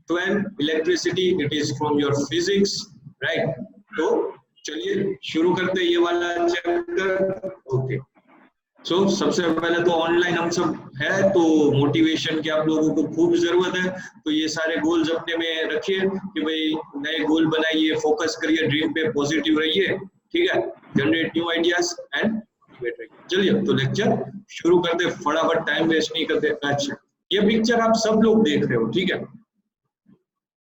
12 electricity, it is from your physics, right. तो चलिए शुरू करते हैं ये वाला चैप्टर। ओके, सो सबसे पहले तो ऑनलाइन हम सब है, तो मोटिवेशन की आप लोगों को खूब जरूरत है। तो ये सारे गोल्स अपने में रखिए कि भाई नए गोल बनाइए, फोकस करिए ड्रीम पे, पॉजिटिव रहिए, ठीक है, generate new ideas and motivate रहिए। चलिए तो लेक्चर शुरू करते, फटाफट, टाइम वेस्ट नहीं करते। अच्छा, ये पिक्चर आप सब लोग देख रहे हो, ठीक है।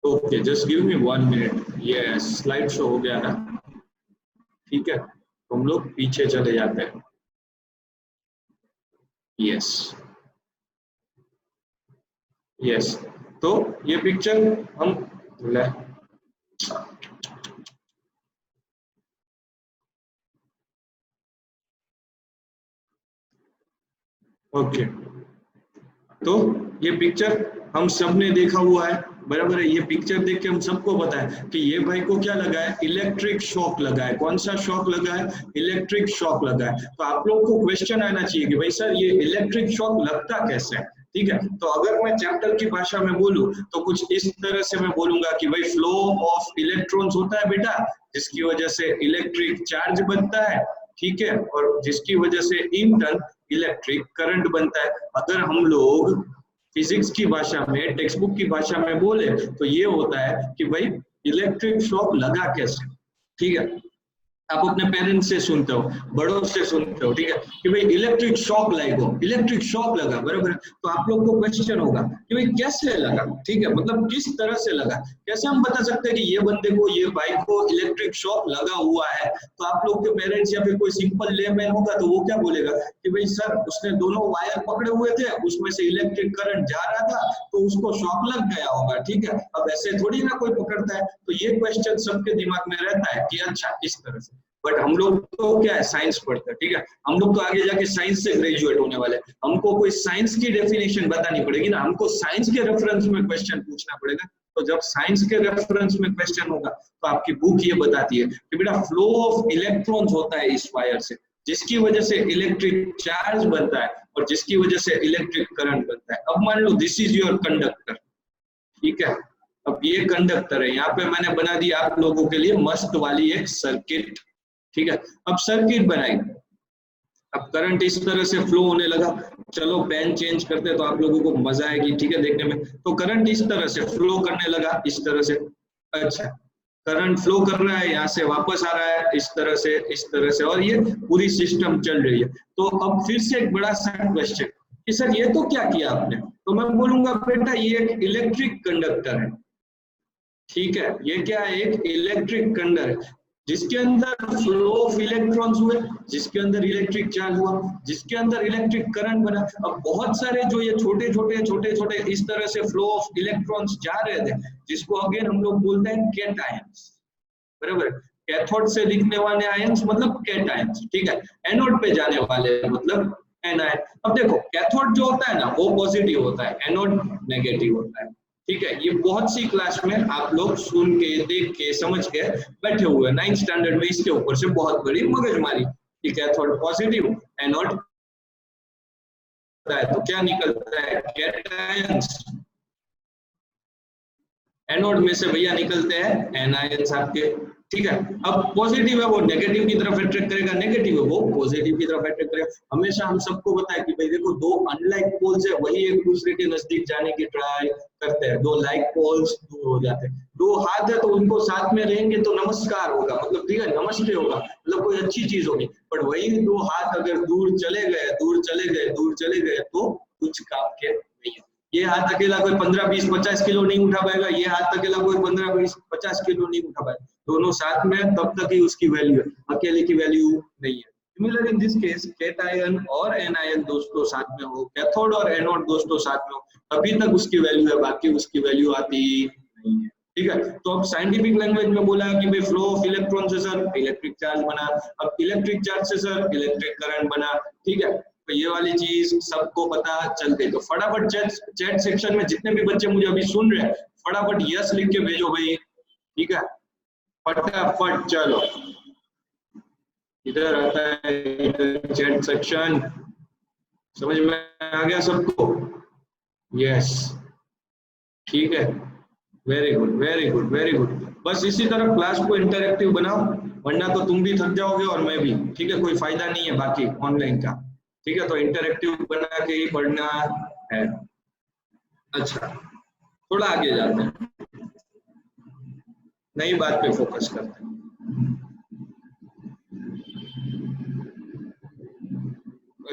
Okay, just give me 1 minute. ये स्लाइड शो हो गया ना, ठीक है, तो हम लोग पीछे चले जाते हैं। यस यस, तो ये पिक्चर हम ओके, तो ये पिक्चर हम सब ने देखा हुआ है, बराबर है। ये पिक्चर देख के हम सबको पता है कि ये भाई को क्या लगा है, इलेक्ट्रिक शॉक लगा है। कौन सा शॉक लगा है, इलेक्ट्रिक शॉक लगा है। तो आप लोगों को क्वेश्चन आना चाहिए कि भाई सर ये इलेक्ट्रिक शॉक लगता कैसे है, ठीक है। तो अगर मैं चैप्टर की भाषा में बोलूं तो कुछ इस तरह से मैं बोलूंगा कि भाई फ्लो ऑफ इलेक्ट्रॉन्स होता है बेटा, जिसकी वजह से इलेक्ट्रिक चार्ज बनता है, ठीक है, और जिसकी वजह से इन टर्न इलेक्ट्रिक करंट बनता है। अगर हम लोग फिजिक्स की भाषा में, टेक्स्ट बुक की भाषा में बोले तो ये होता है कि भाई इलेक्ट्रिक शॉक लगा कैसे, ठीक है। आप अपने पेरेंट्स से सुनते हो, बड़ों से सुनते हो, ठीक है, कि भाई इलेक्ट्रिक शॉक लगो, इलेक्ट्रिक शॉक लगा, बराबर। तो आप लोग को क्वेश्चन होगा कि भाई कैसे लगा, ठीक है, मतलब किस तरह से लगा। कैसे हम बता सकते हैं कि ये बंदे को, ये भाई को इलेक्ट्रिक शॉक लगा हुआ है। तो आप लोग के पेरेंट्स या फिर कोई सिंपल लेमैन होगा तो वो क्या बोलेगा कि भाई सर उसने दोनों वायर पकड़े हुए थे, उसमें से इलेक्ट्रिक करंट जा रहा था तो उसको शॉक लग गया होगा, ठीक है। अब ऐसे थोड़ी ना कोई पकड़ता है। तो ये क्वेश्चन सबके दिमाग में रहता है कि अच्छा इस तरह से। बट हम लोग तो क्या है, साइंस पढ़ते हैं, ठीक है। हम लोग तो आगे जाके साइंस से ग्रेजुएट होने वाले, हमको कोई साइंस की डेफिनेशन बतानी पड़ेगी ना, हमको साइंस के रेफरेंस में क्वेश्चन पूछना पड़ेगा। तो जब साइंस के रेफरेंस में क्वेश्चन होगा तो आपकी बुक ये बताती है कि बेटा फ्लो ऑफ इलेक्ट्रॉन्स होता है इस वायर से, जिसकी वजह से इलेक्ट्रिक चार्ज बनता है और जिसकी वजह से इलेक्ट्रिक करंट बनता है। अब मान लो दिस इज योर कंडक्टर, ठीक है। अब ये कंडक्टर है, यहाँ पे मैंने बना दिया आप लोगों के लिए मस्त वाली एक सर्किट, ठीक है। अब सर्किट बनाई, अब करंट इस तरह से फ्लो होने लगा। चलो पेन चेंज करते तो आप लोगों को मजा आएगी, ठीक है, देखने में। तो करंट इस तरह से फ्लो करने लगा, इस तरह से। अच्छा, करंट फ्लो कर रहा है, यहाँ से वापस आ रहा है इस तरह से, इस तरह से, और ये पूरी सिस्टम चल रही है। तो अब फिर से एक बड़ा सा क्वेश्चन कि सर ये तो क्या किया आपने। तो मैं बोलूंगा बेटा ये एक इलेक्ट्रिक कंडक्टर है, ठीक है। ये क्या है, एक इलेक्ट्रिक कंडक्टर है जिसके अंदर फ्लो ऑफ इलेक्ट्रॉन्स हुए, जिसके अंदर इलेक्ट्रिक चार्ज हुआ, जिसके अंदर इलेक्ट्रिक करंट बना। अब बहुत सारे जो ये छोटे छोटे इस तरह से फ्लो ऑफ इलेक्ट्रॉन्स जा रहे थे, जिसको अगेन हम लोग बोलते हैं कैटायंस, बराबर। कैथोड से दिखने वाले आयंस मतलब कैटायंस, ठीक है। एनोड पे जाने वाले मतलब एनायन। अब देखो कैथोड जो होता है ना वो पॉजिटिव होता है, एनोड नेगेटिव होता है, ठीक है। ये बहुत सी क्लास में आप लोग सुन के, देख के, समझ के बैठे हुए हैं। 9th स्टैंडर्ड में इसके ऊपर से बहुत बड़ी मगजमारी कि कैथोड पॉजिटिव, एनोड होता है तो क्या निकलता है, कैटायंस। एनोड में से भैया निकलते हैं एनायंस आपके, ठीक है। अब पॉजिटिव है वो नेगेटिव की तरफ अट्रैक्ट करेगा, नेगेटिव है वो पॉजिटिव की तरफ अट्रैक्ट करेगा। हमेशा हम सबको पता है कि भाई देखो दो अनलाइक पोल्स है, वही एक दूसरे के नजदीक जाने की ट्राई करते हैं, दो लाइक पोल्स दूर हो जाते हैं। दो हाथ है तो उनको साथ में रहेंगे तो नमस्कार होगा, मतलब ठीक है, नमस्ते होगा, मतलब कोई अच्छी चीज होगी। पर वही दो हाथ अगर दूर चले गए, दूर चले गए, दूर चले गए तो कुछ काम के नहीं है। ये हाथ अकेला कोई 15, 20, 50 किलो नहीं उठा पाएगा, ये हाथ अकेला कोई 15, 20, 50 किलो नहीं उठा पाएगा। दोनों साथ में तब तक ही उसकी वैल्यू है, अकेले की वैल्यू नहीं है। Similar in this case cation और एनायन दोस्तों साथ में हो, कैथोड और एनोड दोस्तों साथ में हो, अभी तक उसकी वैल्यू है, बाकी उसकी वैल्यू आती नहीं है, ठीक है। तो अब साइंटिफिक लैंग्वेज में बोला कि भाई फ्लो ऑफ इलेक्ट्रॉन से सर इलेक्ट्रिक चार्ज बना, अब इलेक्ट्रिक चार्ज से सर इलेक्ट्रिक करंट बना, ठीक है। तो ये वाली चीज सबको पता चल गई। तो फटाफट चैट सेक्शन में जितने भी बच्चे मुझे अभी सुन रहे हैं फटाफट यस लिख के भेजो भाई, ठीक है, फटाफट। चलो इधर आता है, इधर चैट सेक्शन, समझ में आ गया सबको, यस, ठीक है। Very good, very good, very good. बस इसी तरह क्लास को इंटरेक्टिव बनाओ, वरना तो तुम भी थक जाओगे और मैं भी। ठीक है, कोई फायदा नहीं है बाकी ऑनलाइन का। ठीक है, तो इंटरेक्टिव बना के ही पढ़ना है। अच्छा, थोड़ा आगे जाते हैं, नई बात पे फोकस करते हैं।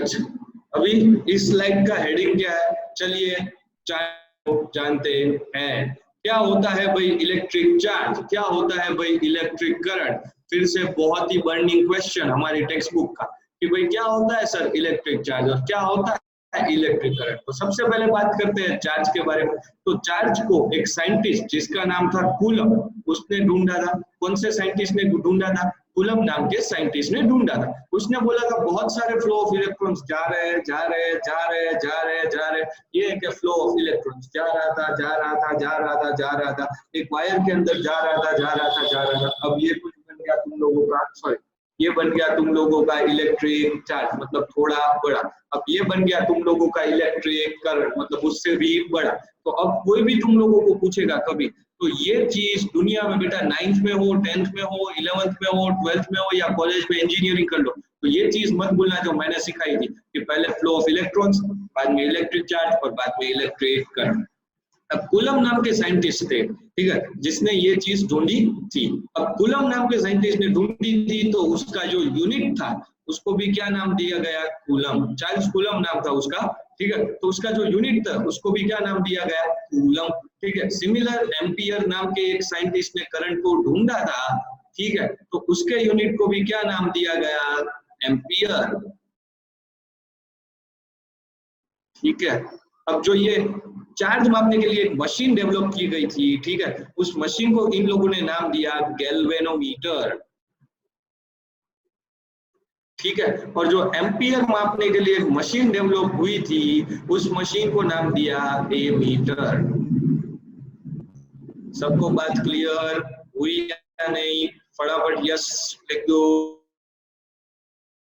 अच्छा, अभी इस स्लाइड का हेडिंग क्या है, चलिए जानते हैं। क्या होता है भाई इलेक्ट्रिक चार्ज, क्या होता है भाई इलेक्ट्रिक करंट। फिर से बहुत ही बर्निंग क्वेश्चन हमारी टेक्स्ट बुक का कि भाई क्या होता है सर इलेक्ट्रिक चार्ज और क्या होता है इलेक्ट्रिक करंट। तो सबसे पहले बात करते हैं चार्ज के बारे में। तो चार्ज को एक साइंटिस्ट जिसका नाम था कूलम, उसने ढूंढा था। कौन से साइंटिस्ट ने ढूंढा था? कूलम नाम के साइंटिस्ट ने ढूंढा था। उसने बोला था बहुत सारे फ्लो ऑफ इलेक्ट्रॉन्स जा रहे हैं, जा रहे हैं, जा रहे हैं, जा रहे हैं, जा रहे हैं। ये है क्या फ्लो ऑफ इलेक्ट्रॉन्स, जा रहा था, जा रहा था, जा रहा था, जा रहा था, एक वायर के अंदर जा रहा था, जा रहा था, जा रहा था। अब ये कुछ बन गया तुम लोगों का, सॉरी, ये बन गया तुम लोगों का इलेक्ट्रिक चार्ज, मतलब थोड़ा बड़ा। अब ये बन गया तुम लोगों का इलेक्ट्रिक करंट, मतलब उससे भी बड़ा। तो अब कोई भी तुम लोगों को पूछेगा कभी, तो ये चीज दुनिया में बेटा 9th में हो, 10th में हो, 11th में हो, 12th में हो या कॉलेज में इंजीनियरिंग कर लो, तो ये चीज मत भूलना जो मैंने सिखाई थी कि पहले फ्लो ऑफ इलेक्ट्रॉन्स, बाद में इलेक्ट्रिक चार्ज और बाद में इलेक्ट्रिक करंट। अब कूलम नाम के साइंटिस्ट थे, ठीक है, जिसने ये चीज ढूंढी थी। अब कूलम नाम के साइंटिस्ट ने ढूंढी थी तो उसका जो यूनिट था उसको भी क्या नाम दिया गया? कूलम। चार्ल्स कूलम नाम था उसका, ठीक है। तो उसका जो यूनिट था उसको भी क्या नाम दिया गया? कूलम, ठीक है। सिमिलर एम्पियर नाम के एक साइंटिस्ट ने करंट को ढूंढा था, ठीक है, तो उसके यूनिट को भी क्या नाम दिया गया? एम्पियर, ठीक है। अब जो ये चार्ज मापने के लिए एक मशीन डेवलप की गई थी, ठीक है, उस मशीन को इन लोगों ने नाम दिया गैल्वेनोमीटर, ठीक है। और जो एम्पियर मापने के लिए एक मशीन डेवलप हुई थी उस मशीन को नाम दिया एमीटर। सबको बात क्लियर हुई या नहीं? फटाफट यस लिख दो,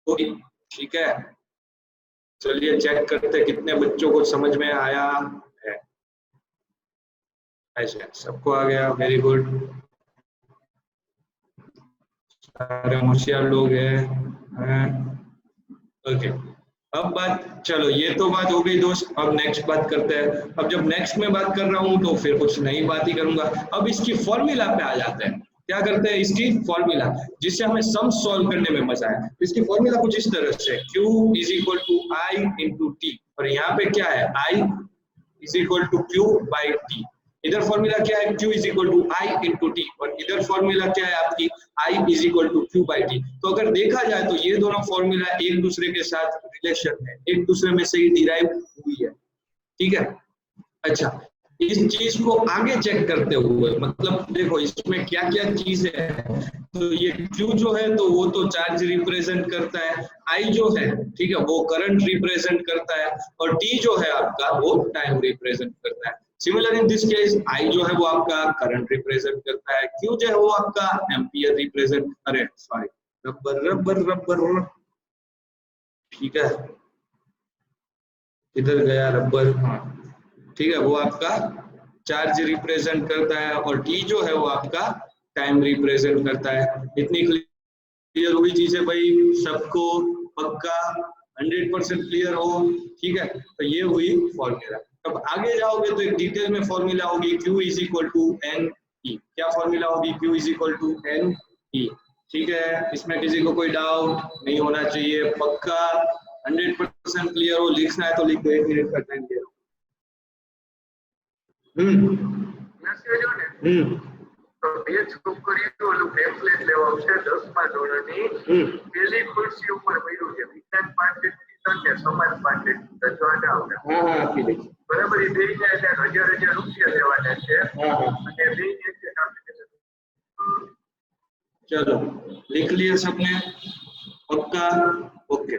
ठीक है। चलिए चेक करते कितने बच्चों को समझ में आया है। ऐसे सबको आ गया, वेरी गुड, सारे होशियार लोग हैं। ओके, अब बात, चलो ये तो बात हो गई दोस्त। अब नेक्स्ट बात करते हैं। अब जब नेक्स्ट में बात कर रहा हूं तो फिर कुछ नई बात ही करूंगा। अब इसकी फॉर्मूला पे आ जाते हैं। क्या करते हैं? इसकी फॉर्मूला, जिससे हमें सम सॉल्व करने में मजा है। इसकी फॉर्मूला कुछ इस तरह से, Q is equal to I into T, और यहाँ पे क्या है? I is equal to Q by T. इधर फॉर्मूला क्या है? Q is equal to I into T, और इधर फॉर्मूला क्या है आपकी? I is equal to Q by T. तो अगर देखा जाए तो ये दोनों फॉर्मूला एक दूसरे के साथ रिलेशन है, एक दूसरे में से ही डिराइव हुई है, ठीक है। अच्छा, इस चीज को आगे चेक करते हुए, मतलब देखो इसमें क्या क्या चीज है। तो ये Q जो है तो वो तो चार्ज रिप्रेजेंट करता है, I जो है, ठीक है, वो करंट रिप्रेजेंट करता है, और T जो है आपका वो टाइम रिप्रेजेंट करता है। Similar in this case I जो है वो आपका करंट रिप्रेजेंट करता है, Q जो है वो आपका एम्पियर रिप्रेजेंट, अरे सॉरी, रबर रबर रबर, ठीक है, इधर गया रबर, हाँ, ठीक है, वो आपका चार्ज रिप्रेजेंट करता है, और टी जो है वो आपका टाइम रिप्रेजेंट करता है। इतनी क्लियर हुई चीजें भाई सबको? पक्का 100% क्लियर हो, ठीक है। तो ये हुई फॉर्मूला। अब आगे जाओगे तो एक डिटेल में फॉर्मूला होगी Q is equal to N E. क्या फॉर्मूला होगी? Q is equal to N E, ठीक है। इसमें किसी को कोई डाउट नहीं होना चाहिए, पक्का 100% क्लियर हो। लिखना है तो लिख दो, 1 मिनट का टाइम दे रहा हूँ। તો બે છોકરીઓ ઓલું પેમ્ફલેટ લેવા આવશે 10મા ધોરણની પેલી ખુરશી ઉપર પડ્યું છે વિજ્ઞાન પાઠ્યપુસ્તક ને સમાજ પાઠ્યપુસ્તક રચવાના આવશે, આપી દે, બરાબર? એ બે ને 1000 રૂપિયા લેવાના છે, અને બે એક આપી દે। चलो लिख लिया सबने, पक्का? ओके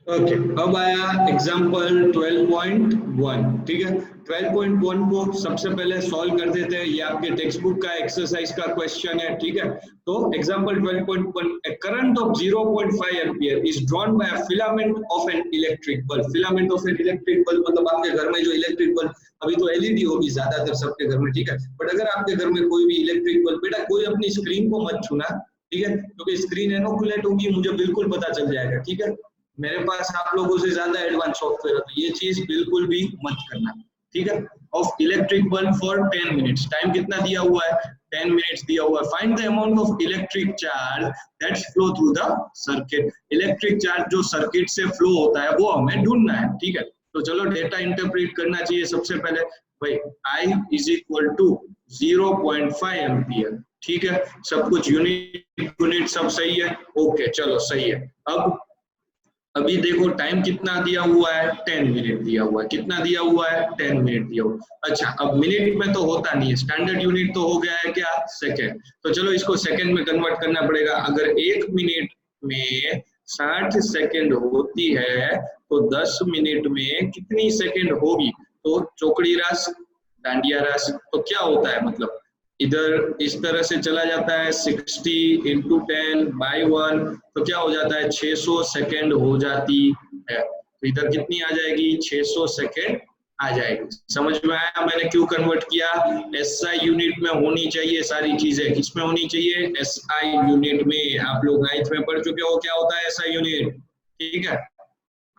ओके, अब आया एग्जाम्पल 12.1, ठीक है। 12.1 को सबसे पहले सॉल्व कर देते हैं। ये आपके टेक्स्ट बुक का एक्सरसाइज का क्वेश्चन है, ठीक है। तो example 12.1, A current of 0.5 ampere is drawn by a filament of an electric bulb. Filament of an electric bulb मतलब आपके घर में जो इलेक्ट्रिक बल्ब, अभी तो एलईडी होगी ज्यादातर सबके घर में, ठीक है। बट अगर आपके घर में कोई भी इलेक्ट्रिक बल्ब, बेटा कोई अपनी स्क्रीन को मत छूना, ठीक है, क्योंकि स्क्रीन एनोकुलेट होगी, मुझे बिल्कुल पता चल जाएगा, ठीक है। मेरे पास आप लोगों से ज्यादा एडवांस सॉफ्टवेयर है, तो ये चीज बिल्कुल भी मत करना, ठीक है। Of electric bulb for 10 minutes, time कितना दिया हुआ है, 10 मिनट्स दिया हुआ है। Find the amount of electric charge that's flow through the circuit, electric charge जो सर्किट से फ्लो होता है वो हमें ढूंढना है, ठीक है। तो चलो डेटा इंटरप्रेट करना चाहिए सबसे पहले भाई, I is equal to 0.5 ampere, ठीक है। सब कुछ यूनिट सब सही है, ओके चलो सही है। अब अभी देखो टाइम कितना दिया हुआ है, 10 मिनट दिया हुआ है, कितना दिया हुआ है, 10 मिनट दिया हुआ है। अच्छा अब मिनट में तो होता नहीं है, स्टैंडर्ड यूनिट तो हो गया है क्या, सेकंड, तो चलो इसको सेकंड में कन्वर्ट करना पड़ेगा। अगर 1 मिनट में 60 सेकंड होती है तो 10 मिनट में कितनी सेकंड होगी, तो चौकड़ी रास, डांडिया रास, तो क्या होता है, मतलब इधर इस तरह से चला जाता है 60 इंटू 10 बाई 1, तो क्या हो जाता है 600 सेकेंड हो जाती है। तो इधर कितनी आ जाएगी, 600 सेकेंड आ जाएगी। समझ में आया मैंने क्यों कन्वर्ट किया, एसआई यूनिट में होनी चाहिए सारी चीजें, किसमें होनी चाहिए, एसआई यूनिट में। आप लोग 9th में पढ़ चुके हो क्या होता है एसआई यूनिट, ठीक है।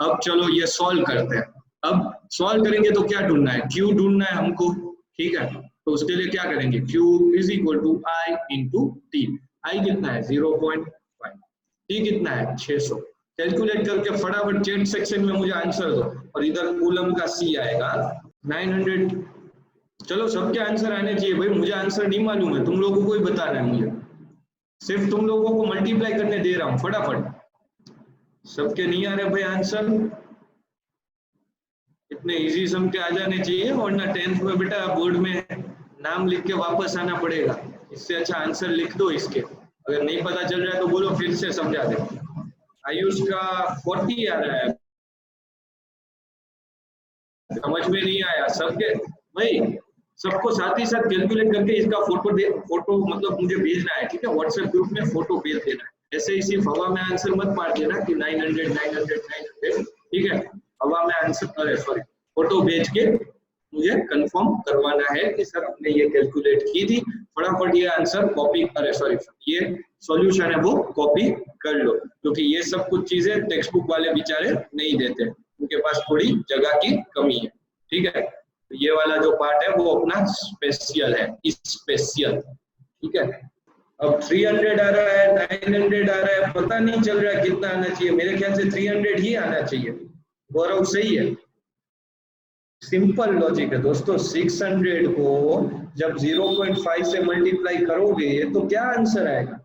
अब चलो ये सॉल्व करते हैं। अब सॉल्व करेंगे तो क्या ढूंढना है, क्यू ढूंढना है हमको, ठीक है। तो उसके लिए क्या करेंगे, Q is equal to I into t. I कितना है 0.5, टी कितना है 600। कैलकुलेट करके फटाफट चैट सेक्शन में मुझे आंसर दो, और इधर कूलम का C आएगा 900। चलो सबके आंसर आने चाहिए भाई, मुझे आंसर नहीं मालूम है, तुम लोगों को ही बताना है मुझे, सिर्फ तुम लोगों को मल्टीप्लाई करने दे रहा हूँ फटाफट। सबके नहीं आ रहे भाई आंसर, इतने इजी सम के आ जाने चाहिए, वरना 10th में बेटा बोर्ड में नाम लिख के वापस आना पड़ेगा। इससे अच्छा आंसर लिख दो इसके, अगर नहीं पता चल रहा है तो बोलो फिर से समझा दे। आयुष का 40 आ रहा है, समझ में नहीं आया सबके भाई, सबको साथ ही साथ कैलकुलेट करके इसका फोटो मतलब मुझे भेजना है, ठीक है। व्हाट्सएप ग्रुप में फोटो भेज देना है, ऐसे ही सिर्फ हवा में आंसर मत मार देना कि 900 900 900, ठीक है। हवा में आंसर, अरे सॉरी, फोटो भेज के मुझे कंफर्म करवाना है कि सर हमने ये कैलकुलेट की थी। फटाफट ये आंसर कॉपी, अरे सॉरी ये सॉल्यूशन है वो कॉपी कर लो, क्योंकि ये सब कुछ चीजें टेक्स्ट बुक वाले बेचारे नहीं देते, उनके पास थोड़ी जगह की कमी है, ठीक है। तो ये वाला जो पार्ट है वो अपना स्पेशल है, स्पेशल, ठीक है। अब 300 आ रहा है, 900 आ रहा है, पता नहीं चल रहा है कितना आना चाहिए, मेरे ख्याल से 300 ही आना चाहिए। गौरव सही है, सिंपल लॉजिक है दोस्तों। 600 को जब 0.5 से मल्टीप्लाई करोगे तो क्या आंसर आएगा,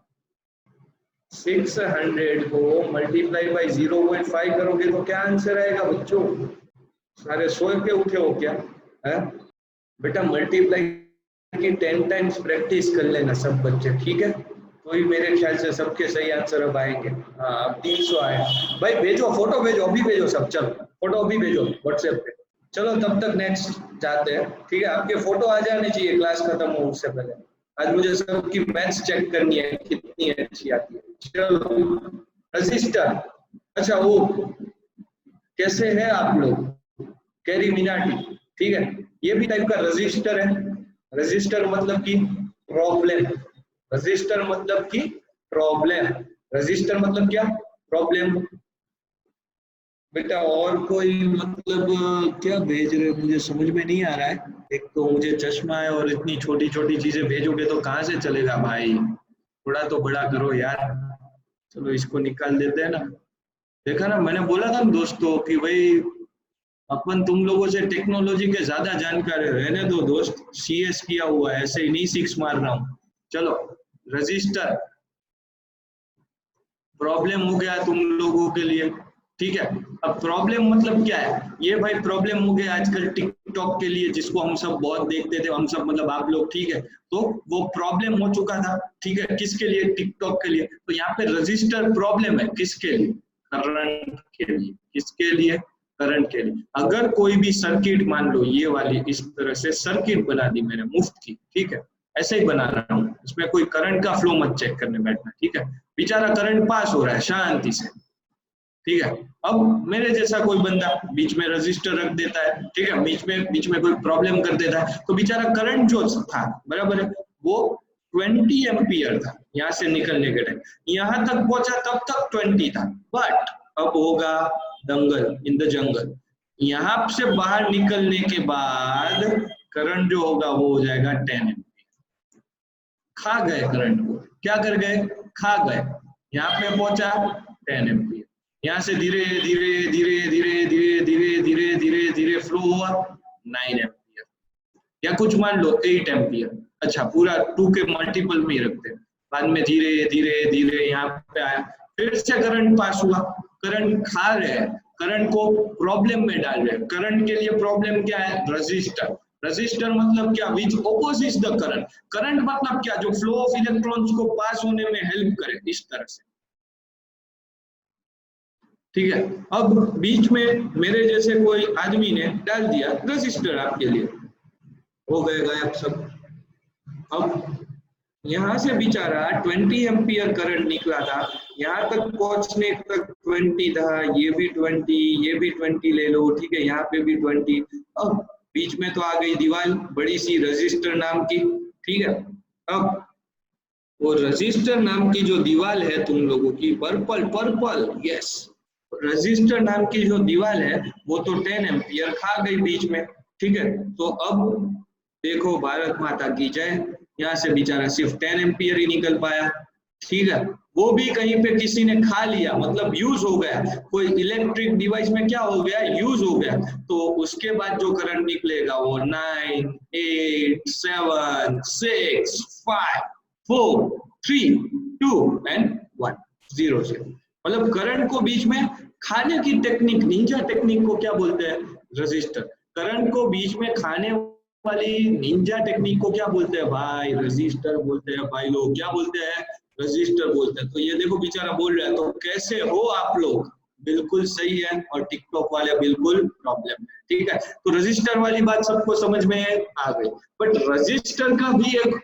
600 को मल्टीप्लाई बाय 0.5 करोगे तो क्या आंसर आएगा बच्चों, सारे सो के उठे हो क्या है बेटा, मल्टीप्लाई की 10 टाइम्स प्रैक्टिस कर लेना सब बच्चे, ठीक है। तो ही मेरे ख्याल से सबके सही आंसर अब आएंगे। हाँ अब 300 आए भाई, भेजो फोटो, भेजो अभी, भेजो सब, चलो फोटो अभी भेजो व्हाट्सएप पे। चलो तब तक नेक्स्ट जाते हैं, ठीक है। आपके फोटो आ जाने चाहिए क्लास खत्म हो उससे पहले। आज मुझे सबकी मैथ्स चेक करनी है कितनी अच्छी आती है। चलो रजिस्टर, अच्छा वो कैसे है आप लोग, कैरी मिनाटी, ठीक है। ये भी टाइप का रजिस्टर है। रजिस्टर मतलब की प्रॉब्लम, रजिस्टर मतलब की प्रॉब्लम, रजिस्टर मतलब क्या, प्रॉब्लम। बेटा और कोई मतलब क्या भेज रहे हो, मुझे समझ में नहीं आ रहा है। एक तो मुझे चश्मा है और इतनी छोटी छोटी चीजें भेजोगे तो कहाँ से चलेगा भाई, थोड़ा तो बड़ा करो यार। चलो इसको निकाल देते हैं ना। देखा ना, मैंने बोला था दोस्तों कि भाई अपन तुम लोगों से टेक्नोलॉजी के ज्यादा जानकार है, रहने दो दोस्त, CS किया हुआ है, ऐसे ही नहीं 6 मार रहा हूँ। चलो रजिस्टर प्रॉब्लम हो गया तुम लोगों के लिए, ठीक है। अब प्रॉब्लम मतलब क्या है, ये भाई प्रॉब्लम हो गया आजकल टिकटॉक के लिए, जिसको हम सब बहुत देखते थे, हम सब मतलब आप लोग, ठीक है। तो वो प्रॉब्लम हो चुका था, ठीक है, किसके लिए, टिकटॉक के लिए। तो यहाँ पे रजिस्टर प्रॉब्लम है किसके लिए, करंट के लिए, किसके लिए, करंट के लिए। अगर कोई भी सर्किट, मान लो ये वाली इस तरह से सर्किट बना दी मैंने मुफ्त की, ठीक है, ऐसे ही बना रहा हूँ, इसमें कोई करंट का फ्लो मत चेक करने बैठना, ठीक है। बेचारा करंट पास हो रहा है शांति से, ठीक है। अब मेरे जैसा कोई बंदा बीच में रजिस्टर रख देता है, ठीक है, बीच में कोई प्रॉब्लम कर देता है, तो बेचारा करंट जो था, बराबर है, वो 20 एम्पियर था यहाँ से निकलने के टाइम, यहाँ तक पहुंचा तब तक 20 था, बट अब होगा दंगल इन द जंगल। यहाँ से बाहर निकलने के बाद करंट जो होगा वो हो जाएगा 10 एम्पियर। खा गए करंट को, क्या कर गए, खा गए। यहाँ पे पहुंचा 10 एम्पियर, यहाँ से धीरे धीरे धीरे धीरे धीरे धीरे धीरे धीरे धीरे फ्लो हुआ 9 एम्पियर, या कुछ मान लो 8 एम्पियर। अच्छा, पूरा 2 के मल्टीपल में ही रखते हैं। बाद में धीरे धीरे धीरे यहाँ पे आया, फिर से करंट पास हुआ, करंट खा रहे हैं, करंट को प्रॉब्लम में डाल रहे हैं। करंट के लिए प्रॉब्लम क्या है, रजिस्टर। रजिस्टर मतलब क्या, विच ऑपोजिट द करंट। करंट मतलब क्या, जो फ्लो ऑफ इलेक्ट्रॉन्स को पास होने में हेल्प करे, इस तरह से, ठीक है। अब बीच में मेरे जैसे कोई आदमी ने डाल दिया रजिस्टर, आपके लिए हो गए गायब सब। अब यहाँ से बेचारा 20 एम्पियर करंट निकला था, यहाँ तक पहुंचने तक 20 था, ये भी 20, ये भी 20 ले लो, ठीक है, यहाँ पे भी 20। अब बीच में तो आ गई दीवार बड़ी सी रजिस्टर नाम की, ठीक है। अब वो रजिस्टर नाम की जो दीवार है तुम लोगों की, पर्पल पर्पल, यस, रजिस्टर नाम की जो दीवार है वो तो 10 एम्पियर खा गई बीच में, ठीक है। तो अब देखो, भारत माता की जय, यहाँ से बेचारा सिर्फ 10 एम्पियर ही निकल पाया, ठीक है। वो भी कहीं पे किसी ने खा लिया, मतलब यूज हो गया, कोई इलेक्ट्रिक डिवाइस में क्या हो गया, यूज हो गया, तो उसके बाद जो करंट निकलेगा वो 9, 8, 7, 6, 5, 4, 3, 2 एंड 1, 0 0। मतलब करंट को बीच में खाने की टेक्निक, निंजा टेक्निक को क्या बोलते हैं, रजिस्टर। करंट को बीच में खाने वाली निंजा टेक्निक को क्या बोलते हैं भाई, रजिस्टर बोलते हैं भाई लोग, क्या बोलते हैं, रजिस्टर बोलते हैं। तो ये देखो बेचारा बोल रहा है, तो कैसे हो आप लोग, बिल्कुल सही है, और टिकटॉक वाले बिल्कुल प्रॉब्लम है, ठीक है। तो रजिस्टर वाली बात सबको समझ में आ गई, बट रजिस्टर का भी एक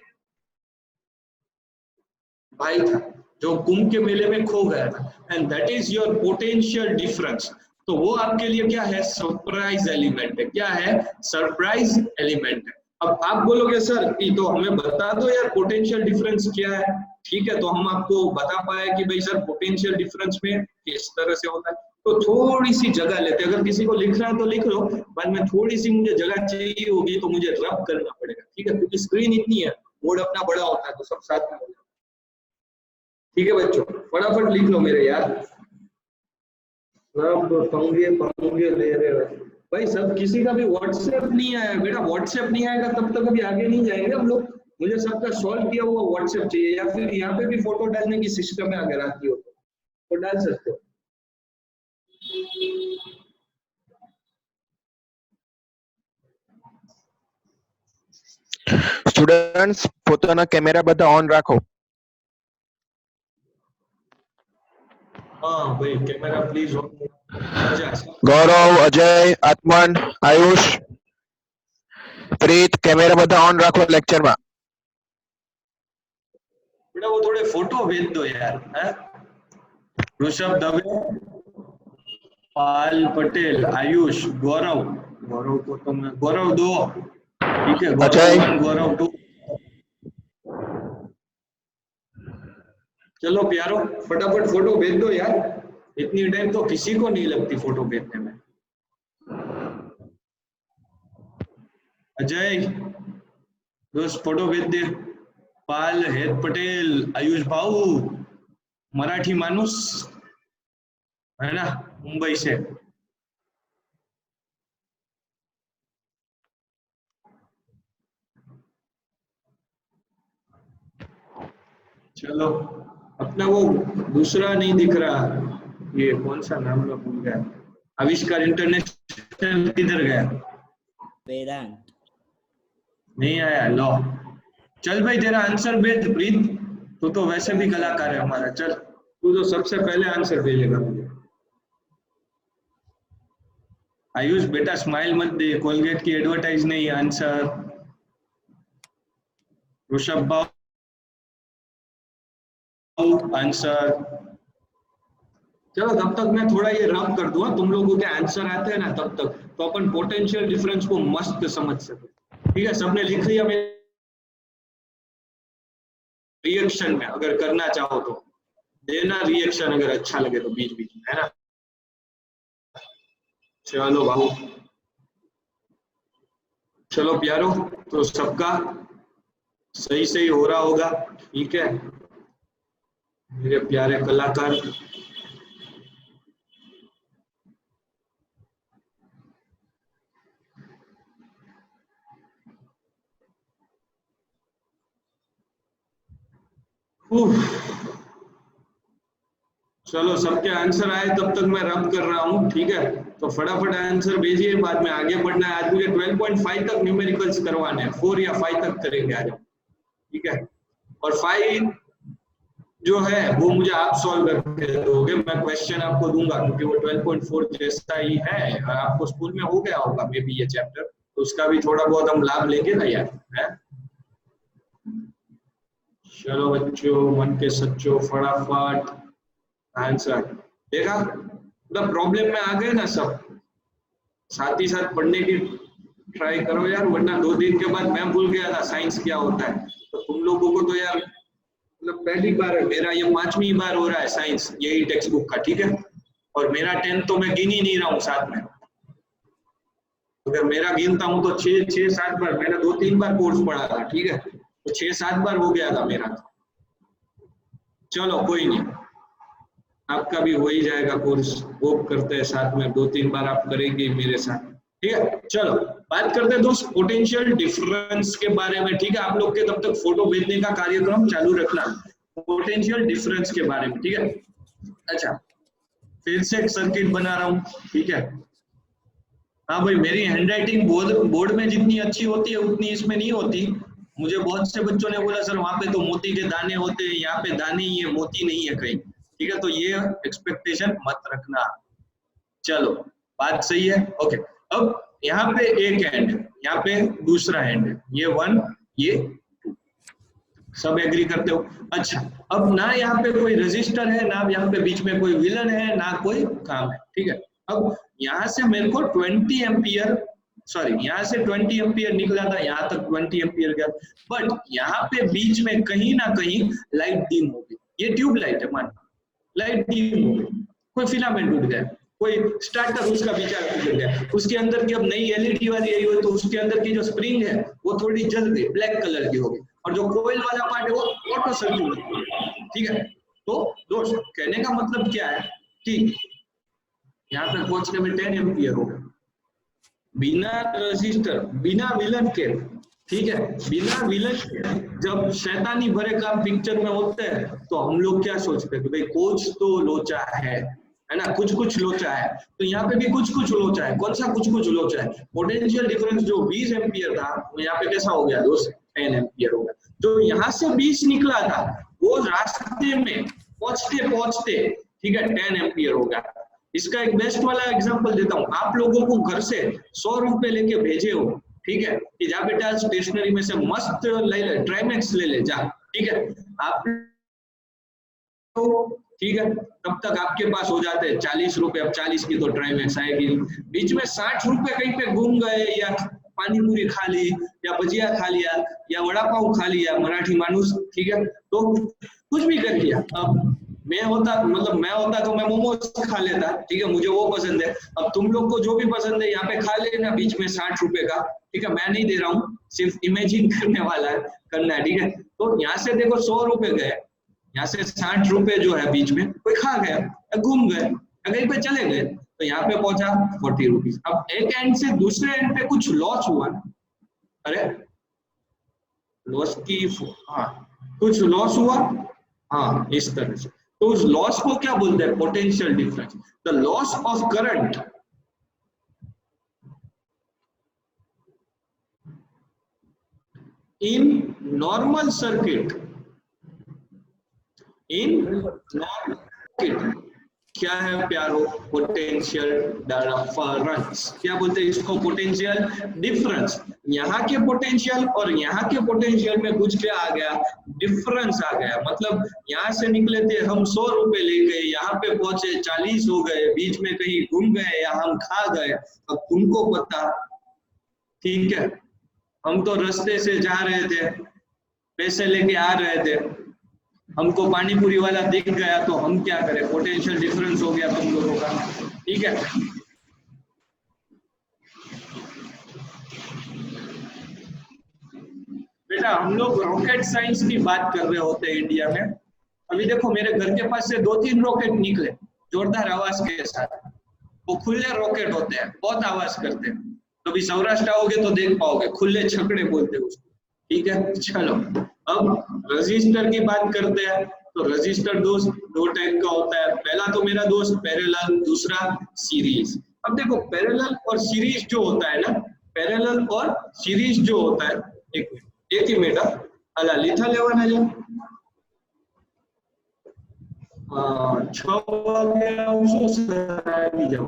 भाई था जो कुंभ के मेले में खो गया था, and that is your potential difference. तो वो आपके लिए क्या है, सरप्राइज एलिमेंट है। क्या है, सरप्राइज एलिमेंट है। अब आप बोलोगे सर कि तो हमें बता दो यार पोटेंशियल डिफरेंस क्या है, ठीक है। तो हम आपको बता पाए कि भाई सर पोटेंशियल डिफरेंस में किस तरह से होता है। तो थोड़ी सी जगह लेते, अगर किसी को लिखना है तो लिख लो, बाद में थोड़ी सी मुझे जगह चाहिए होगी तो मुझे रब करना पड़ेगा, ठीक है, क्योंकि स्क्रीन इतनी है, बोर्ड अपना बड़ा होता है, तो सब साथ में हो जाए, ठीक है बच्चों, फटाफट लिख लो मेरे यार। सब पंगे पंगे ले रहे हो भाई, सब किसी का भी व्हाट्सएप नहीं आया बेटा, व्हाट्सएप नहीं आएगा तब तक अभी आगे नहीं जाएंगे हम लोग। मुझे सबका सॉल्व किया हुआ व्हाट्सएप चाहिए, या फिर यहाँ पे भी फोटो डालने की सिस्टम है, अगर आती हो तो डाल सकते हो। स्टूडेंट्स પોતાના કેમેરા બધા ઓન રાખો। हाँ भाई, camera please on. Gaurav, Ajay, Atman, Ayush, Preet, camera બધા ઓન રાખો લેક્ચર માં। बेटा वो थोड़े फोटो भेज दो यार, है? ऋषभ दवे, पाल पटेल, आयुष, गौरव, गौरव को तो मैं गौरव 2, ठीक है, गौरव 1, गौरव 2। चलो प्यारो, फटाफट फोटो भेज दो यार, इतनी टाइम तो किसी को नहीं लगती फोटो भेजने में। अजय दोस्त फोटो भेज दे। पाल, हेत पटेल, आयुष भाऊ, मराठी मानुस है ना, मुंबई से। चलो, अपना वो दूसरा नहीं दिख रहा, ये कौन सा नाम में भूल गया, आविष्कार इंटरनेशनल किधर गया, वेदांत नहीं आया। लो चल भाई, तेरा आंसर भेज प्रीत, तू तो वैसे भी कलाकार है हमारा, चल तू तो सबसे पहले आंसर भेजेगा मुझे। आयुष बेटा स्माइल मत दे, कोलगेट की एडवर्टाइज नहीं, आंसर। ऋषभ भाऊ आंसर, चलो तब तक मैं थोड़ा ये रब कर दूंगा, तुम लोगों के आंसर आते हैं ना तब तक, तो अपन पोटेंशियल डिफरेंस को मस्त समझ सके। ठीक है, सबने लिख लिया मेरे रिएक्शन में, अगर करना चाहो तो देना रिएक्शन, अगर अच्छा लगे तो बीच बीच में, है ना। चलो बाबू, चलो प्यारो, तो सबका सही सही हो रहा होगा, ठीक है मेरे प्यारे कलाकार। चलो सबके आंसर आए तब तक मैं रब कर रहा हूँ, ठीक है, तो फटाफट आंसर भेजिए, बाद में आगे बढ़ना है। आज मुझे 12.5 तक न्यूमेरिकल्स करवाने हैं, 4 या 5 तक करेंगे आज, ठीक है। और 5 जो है वो मुझे आप सॉल्व करके दोगे, मैं क्वेश्चन आपको दूंगा, क्योंकि वो 12.4 जैसा ही है, और आपको स्कूल में हो गया होगा मे बी ये चैप्टर, तो उसका भी थोड़ा बहुत हम लाभ लेंगे ना यार, है। चलो बच्चों, मन के सच्चो, फटाफट आंसर देखा, मतलब प्रॉब्लम में आ गए ना सब, साथ ही साथ पढ़ने की ट्राई करो यार, वरना 2 दिन के बाद मैं भूल गया था साइंस क्या होता है, तो तुम लोगों को तो यार मतलब पहली बार है, मेरा ये 5वीं बार हो रहा है साइंस यही टेक्स्ट बुक का, ठीक है, और मेरा 10 तो मैं गिन ही नहीं रहा हूँ साथ में, अगर मेरा गिनता हूँ तो 6-7 बार, मैंने 2-3 बार कोर्स पढ़ा था, ठीक है, तो 6-7 बार हो गया था मेरा। चलो कोई नहीं, आपका भी हो ही जाएगा कोर्स, वो करते हैं साथ में, 2-3 बार आप करेंगे मेरे साथ, ठीक है। चलो बात करते हैं दोस्त पोटेंशियल डिफरेंस के बारे में, ठीक है, आप लोग के तब तक फोटो भेजने का कार्यक्रम चालू रखना पोटेंशियल डिफरेंस के बारे में, ठीक है। अच्छा, फिर से एक सर्किट बना रहा हूँ, ठीक है। हाँ भाई, मेरी हैंडराइटिंग बोर्ड में जितनी अच्छी होती है उतनी इसमें नहीं होती, मुझे बहुत से बच्चों ने बोला सर वहां पे तो मोती के दाने होते हैं, यहाँ पे दाने ही है, मोती नहीं है कहीं, ठीक है, तो ये एक्सपेक्टेशन मत रखना। चलो बात सही है, ओके। अब यहाँ पे एक एंड, यहाँ पे दूसरा एंड है, ये 1 ये 2, सब एग्री करते हो। अच्छा, अब ना यहाँ पे कोई रजिस्टर है, ना यहाँ पे बीच में कोई विलन है, ना कोई काम है, ठीक है। अब यहाँ से मेरे को 20 एम्पियर, सॉरी यहाँ से 20 एम्पियर निकला था, यहाँ तक 20 एम्पियर गया, बट यहाँ पे बीच में कहीं ना कहीं लाइट डिम हो गई, ये ट्यूब लाइट है मान, लाइट डिम हो गई, कोई फिलामेंट उठ गया, कोई स्टार्टर उसका बेचारा उठ गया, उसके अंदर की अब नई एलईडी वाली आई हो, तो उसके अंदर की जो स्प्रिंग है वो थोड़ी जल गई, ब्लैक कलर की हो गई, और जो कोयल वाला पार्ट है वो ऑटो सर्क्यूट, ठीक है। तो दोस्त कहने का मतलब क्या है कि यहाँ पे पहुंचने में 10 एम्पियर होगा, बिना रजिस्टर, बिना विलन के, ठीक है, बिना विलन के जब शैतानी भरे काम पिक्चर में होते हैं तो हम लोग क्या सोचते हैं कि भाई कुछ तो लोचा है ना, कुछ कुछ लोचा है, तो यहाँ पे भी कुछ कुछ लोचा है, कौन सा कुछ कुछ लोचा है, पोटेंशियल डिफरेंस जो 20 एम्पियर था वो यहाँ पे कैसा हो गया दोस्त, 10 एम्पियर हो गया, जो यहाँ से 20 निकला था वो रास्ते में पहुंचते पहुंचते, ठीक है, 10 एम्पियर हो गया। इसका एक बेस्ट वाला एग्जांपल देता हूँ, आप लोगों को घर से 100 रुपए लेके भेजे हो, ठीक है, कि जा बेटा स्टेशनरी में से मस्त ले ले, ट्राइमेक्स ले ले जा, ठीक है, आप तो ठीक है, तब तक आपके पास हो जाते हैं 40 रुपए, अब 40 की तो ट्राइमेक्स आएगी, बीच में 60 रुपए कहीं पे घूम गए, या पानी पूरी खा ली, या भजिया खा लिया, या वड़ा पाव खा लिया, मराठी मानुस, ठीक है, तो कुछ भी कर लिया। अब मैं होता तो मैं मोमोज खा लेता, ठीक है, मुझे वो पसंद है, अब तुम लोग को जो भी पसंद है यहाँ पे खा लेना, बीच में 60 रुपए का, ठीक है, मैं नहीं दे रहा हूँ, सिर्फ इमेजिन करने वाला है, करना है, ठीक है। तो यहाँ से देखो 100 रुपए गए, यहाँ से 60 रुपए जो है बीच में कोई खा गया, घूम गए, कहीं पे चले गए, तो यहाँ पे पहुंचा 40 रुपीज। अब एक एंड से दूसरे एंड पे कुछ लॉस हुआ ना, अरे लॉस की, हाँ कुछ लॉस हुआ, हाँ इस तरह से, तो उस लॉस को क्या बोलते हैं, potential difference, the loss of current in normal circuit, in normal circuit क्या है प्यारो? Potential difference. क्या बोलते हैं इसको? Potential difference. यहाँ के पोटेंशियल और यहाँ के पोटेंशियल में कुछ क्या आ गया? डिफरेंस आ गया। मतलब यहाँ से निकले थे हम 100 रुपए ले गए, यहाँ पे पहुंचे 40 हो गए, बीच में कहीं घूम गए या हम खा गए, अब तुमको पता। ठीक है, हम तो रास्ते से जा रहे थे, पैसे लेके आ रहे थे, हमको पानी पूरी वाला दिख गया तो हम क्या करें? पोटेंशियल डिफरेंस हो गया तुम लोगों का। ठीक है, बेटा हम लोग रॉकेट साइंस की बात कर रहे होते हैं इंडिया में। अभी देखो मेरे घर के पास से 2-3 रॉकेट निकले जोरदार आवाज के साथ। वो खुले रॉकेट होते हैं, बहुत आवाज करते हैं। कभी सौराष्ट्र आओगे तो देख पाओगे, खुले छकड़े बोलते हैं उसको। ठीक है, चलो अब रजिस्टर की बात करते हैं। तो रजिस्टर दोस्त दो टाइप का होता है। पहला तो मेरा दोस्त पैरेलल, दूसरा सीरीज। अब देखो पैरेलल और सीरीज जो होता है ना, पैरेलल और सीरीज जो होता है, एक ही मिनट अला लिथा लेवाना जो 6 વાગે આવશો સર, આવી જાવ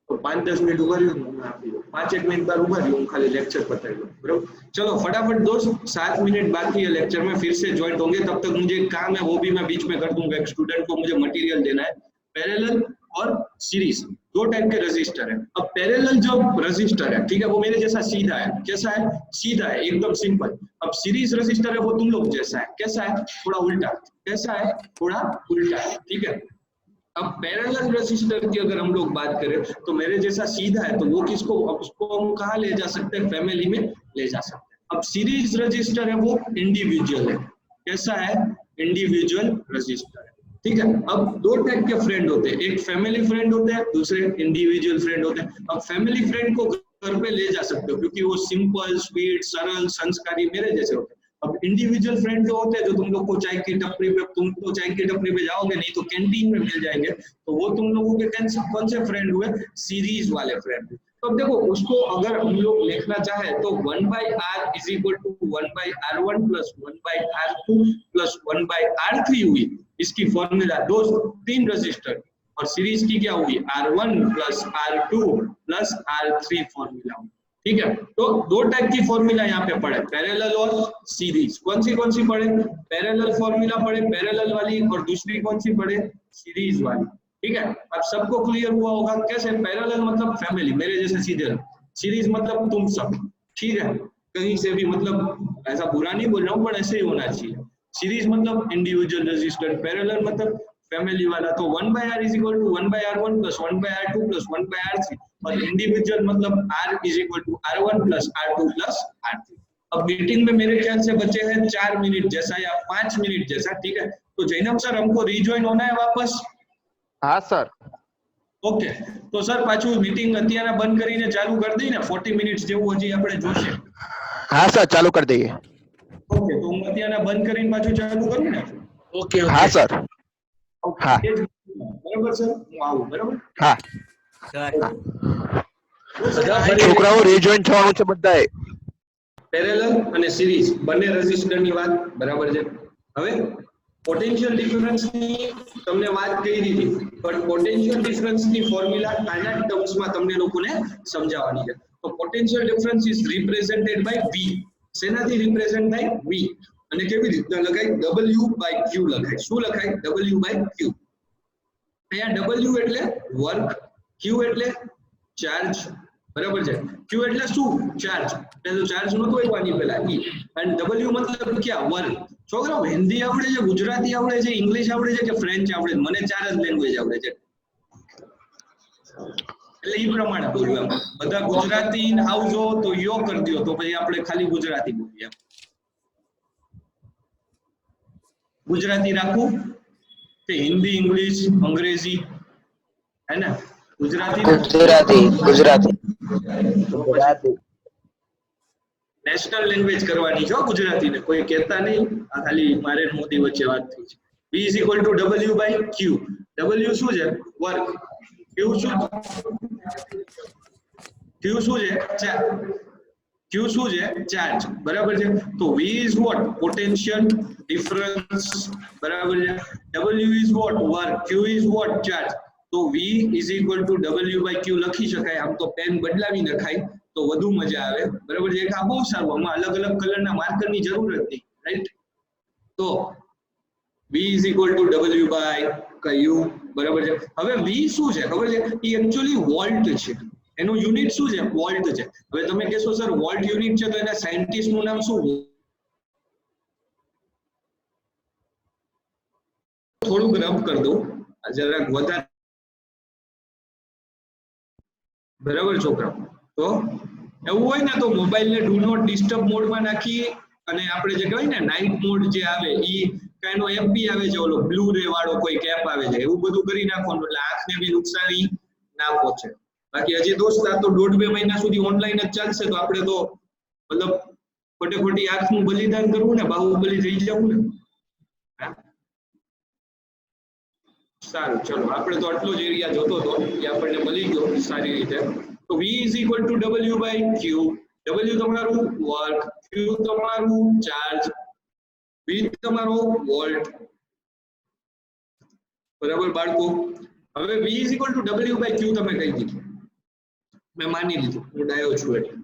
तो 5-10 मिनट उभा रही हूँ, 5-1 मिनट बाद उभा रही हूँ, खाली लेक्चर बताई दो। बराबर, चलो फटाफट दोस्त 7 मिनट बाकी है लेक्चर में, फिर से ज्वाइन होंगे। तब तक मुझे काम है वो भी मैं बीच में कर दूंगा। एक स्टूडेंट को मुझे मटेरियल देना है। पैरेलल और सीरीज दो टाइप के रजिस्टर है। अब पैरेलल जो रजिस्टर है, ठीक है, वो मेरे जैसा सीधा है। कैसा है? सीधा है, एकदम सिंपल। अब सीरीज रजिस्टर है वो तुम लोग जैसा है। कैसा है? थोड़ा उल्टा। कैसा है? थोड़ा उल्टा है। ठीक है, अब पैरेलल रजिस्टर की अगर हम लोग बात करें तो मेरे जैसा सीधा है, तो वो किसको, उसको हम कहाँ ले जा सकते हैं? फैमिली में ले जा सकते हैं। अब सीरीज रजिस्टर है वो इंडिविजुअल है। कैसा है? इंडिविजुअल रजिस्टर है। ठीक है, अब दो टाइप के फ्रेंड होते हैं, एक फैमिली फ्रेंड होते हैं, दूसरे इंडिविजुअल फ्रेंड होते हैं। अब फैमिली फ्रेंड को घर पे ले जा सकते हो क्योंकि वो सिंपल, स्वीट, सरल, संस्कारी मेरे जैसे होते हैं। अब इंडिविजुअल फ्रेंड जो होते हैं, जो तुम लोग को चाय की टपरी पे, तुम तो चाय की टपरी पे जाओगे नहीं तो कैंटीन में मिल जाएंगे, तो वो तुम लोगों के कौन से फ्रेंड हुए? सीरीज वाले फ्रेंड। तो अब देखो उसको अगर हम लोग लिखना चाहे तो 1/r is equal to 1/r1 plus 1/r2 plus 1/r3 हुई इसकी फॉर्मूला। दो 3 रजिस्टर और सीरीज की क्या हुई? R1 plus R2 plus R3 formula. ठीक है, तो दो टाइप की फॉर्मूला यहाँ पे पढ़े, पैरेलल और सीरीज। कौन सी पढ़े? पैरेलल फॉर्मूला पढ़े, पैरेलल वाली, और दूसरी कौन सी पढ़े? सीरीज वाली। ठीक है, अब सबको क्लियर हुआ होगा कैसे? पैरेलल मतलब फैमिली मेरे जैसे सीधे, सीरीज मतलब तुम सब। ठीक है, कहीं से भी मतलब ऐसा बुरा नहीं बोल रहा हूँ, पर ऐसे ही होना चाहिए। सीरीज मतलब इंडिविजुअल रजिस्टर, पैरेलल मतलब फैमिली वाला। तो 1/r is equal to 1/r1 plus 1/r2 plus 1/r3, और इंडिविजुअल मतलब r is equal to r1 plus r2 plus r3। अब मीटिंग में मेरे ख्याल से बचे हैं 4 मिनट जैसा या 5 मिनट जैसा। ठीक है, तो जैनब सर हमको रिजॉइन होना है वापस? हाँ सर। ओके, तो सर पाछું मीटिंग અત્યારે બંધ કરીને ચાલુ કરી દઈએ ને, 40 મિનિટ્સ જેવું હજી આપણે જોશે। हाँ सर, चालू कर दीजिए। ओके, तो હું અત્યારે બંધ કરીને પાછું ચાલુ કરું ને? ओके हाँ सर। हाँ બરાબર સર, હું આવું। બરાબર, हाँ છોકરાઓ રીજોઈન થવાનું છે બધાએ। પેરેલલ અને સિરીઝ બંને રજિસ્ટરની વાત બરાબર છે। હવે પોટેન્શિયલ ડિફરન્સની તમને વાત કરી દીધી, પણ પોટેન્શિયલ ડિફરન્સની ફોર્મ્યુલા આના ટર્મ્સમાં તમને લોકોને સમજાવવાની છે। તો potential difference is represented by V। શેનાથી રિપ્રેઝેન્ટ થાય? V। અને કેવી રીતના લખાય? W/Q લખાય। શું લખાય? W/Q। અહીંયા W એટલે વર્ક, Q એટલે ચાર્જ, બરાબર છે। Q એટલે શું? ચાર્જ। એટલે તો ચાર્જ નતો હોય આની પહેલા E, અને W मतलब क्या? વર્ક। છોકરાઓ હિન્દી આવડે છે, ગુજરાતી આવડે છે, ઇંગ્લિશ આવડે છે કે ફ્રેન્ચ આવડે? મને 4 જ લેંગ્વેજ આવડે છે, એટલે ઈ પ્રમાણે બોલું એમ। બધા ગુજરાતી આવજો તો યો કરી દો, તો પછી આપણે ખાલી ગુજરાતી બોલીએ। गुजराती राखू कि हिंदी, इंग्लिश, अंग्रेजी, है ना? गुजराती नेशनल लैंग्वेज करवानी छो गुजराती ने, कोई कहता नहीं आ खाली मारे मोदी वच्चे बात थी। V is equal to W/Q। W શું છે? વર્ક। Q શું છે? Q શું છે ચાર્જ બરાબર છે તો V is what potential difference બરાબર છે W is what work Q is what charge તો V is equal to W by Q લખી શકાય આમ તો પેન બદલાવી નખાય તો વધુ મજા આવે બરાબર છે આ બહુ સારું આમાં અલગ અલગ કલરના માર્કરની જરૂર જ નહીં રાઈટ તો V is equal to W by Q બરાબર છે હવે V શું છે ખબર છે એ એકચ્યુઅલી વોલ્ટ છે એનું યુનિટ શું છે વોલ્ટ છે હવે તમે કહેશો સર વોલ્ટ યુનિટ છે તો એના સાયન્ટિસ્ટ નું નામ શું થોડુંક રબ કરી દઉં જરાક વધારે બરાબર છોકરા તો એવું હોય ને તો મોબાઈલ ને ડુ નોટ ડિસ્ટર્બ મોડમાં નાખી અને આપણે જે કહેવાય ને નાઇટ મોડ જે આવે ઈ કાઈનો એપ બી આવે છે ઓલો બ્લુ રે વાળો કોઈ એપ આવે છે એવું બધું કરી નાખવાનું એટલે આંખને બી નુકસાની ના પહોંચે બાકી હજી દોસ્ત આ તો 1.5-2 મહિના સુધી ઓનલાઈન જ ચાલશે તો આપણે તો મતલબ ખોટે ખોટી આંખનું બલિદાન કરવું ને બાહુબલી થઈ જવું ને સારું ચલો આપણે તો આટલો જ એરિયા જોતો હતો કે આપણને મળી ગયો સારી રીતે તો V is equal to W by Q W તમારું વર્ક Q તમારું ચાર્જ V તમારો વોલ્ટ બરાબર બાળકો હવે V is equal to W by Q તમે કહી દીધું મેં માની લીધું હું ડાયો છું એટલે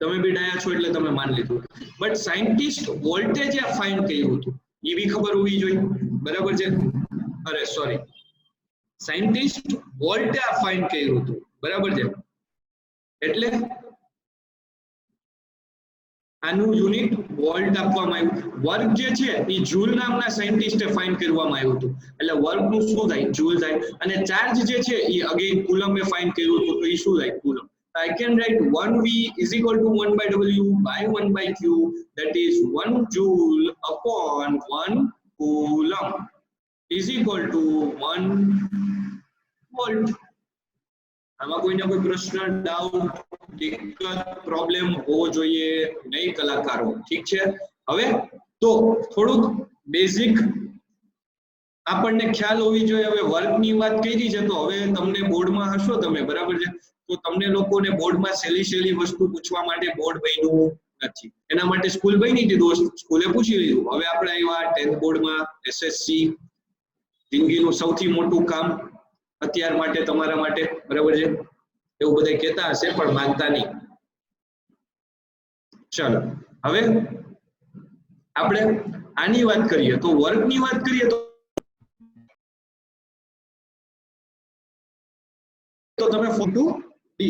તમે બી ડાયા છો એટલે તમે માની લીધું બટ સાયન્ટિસ્ટ વોલ્ટેજ ફાઇન્ડ કર્યું હતું એ બી ખબર હોવી જોઈએ બરાબર છે અરે સોરી સાયન્ટિસ્ટ વોલ્ટે ફાઇન્ડ કર્યું હતું બરાબર છે એટલે આનું યુનિટ વોલ્ટ આપવામાં આવ્યું વર્ક જે છે એ જૂલ નામના સાયન્ટિસ્ટે ફાઇન્ડ કરવામાં આવ્યું હતું એટલે વર્કનું શું થાય જૂલ થાય અને ચાર્જ જે છે એ અગેન કુલમે ફાઇન્ડ કર્યું હતું તો એ શું થાય coulomb I can write 1V is equal to 1 by W by 1 by Q that is 1 joule upon 1 coulomb is equal to 1 volt. આમાં કોઈને કોઈ પ્રશ્ન ડાઉટ દિક્કત પ્રોબ્લેમ હોવો જોઈએ નહીં કલાકારો ઠીક છે હવે તો થોડુંક બેઝિક આપણને ખ્યાલ હોવી જોઈએ હવે વર્કની વાત કરી છે તો હવે તમને બોર્ડમાં હશો તમે બરાબર છે તો તમને લોકોને બોર્ડમાં સેલી વસ્તુ પૂછવા માટે બોર્ડ બન્યું નથી એના માટે સ્કૂલ બની હતી દોસ્ત સ્કૂલે પૂછી લીધું હવે આપણે આવ્યા 10th બોર્ડમાં એસએસસી જિંદગીનું સૌથી મોટું કામ અત્યાર માટે તમારા માટે બરાબર છે એવું બધા કહેતા હશે પણ માનતા નહીં ચાલો હવે આપણે આની વાત કરીએ તો વર્કની વાત કરીએ તો તમે ફોટો D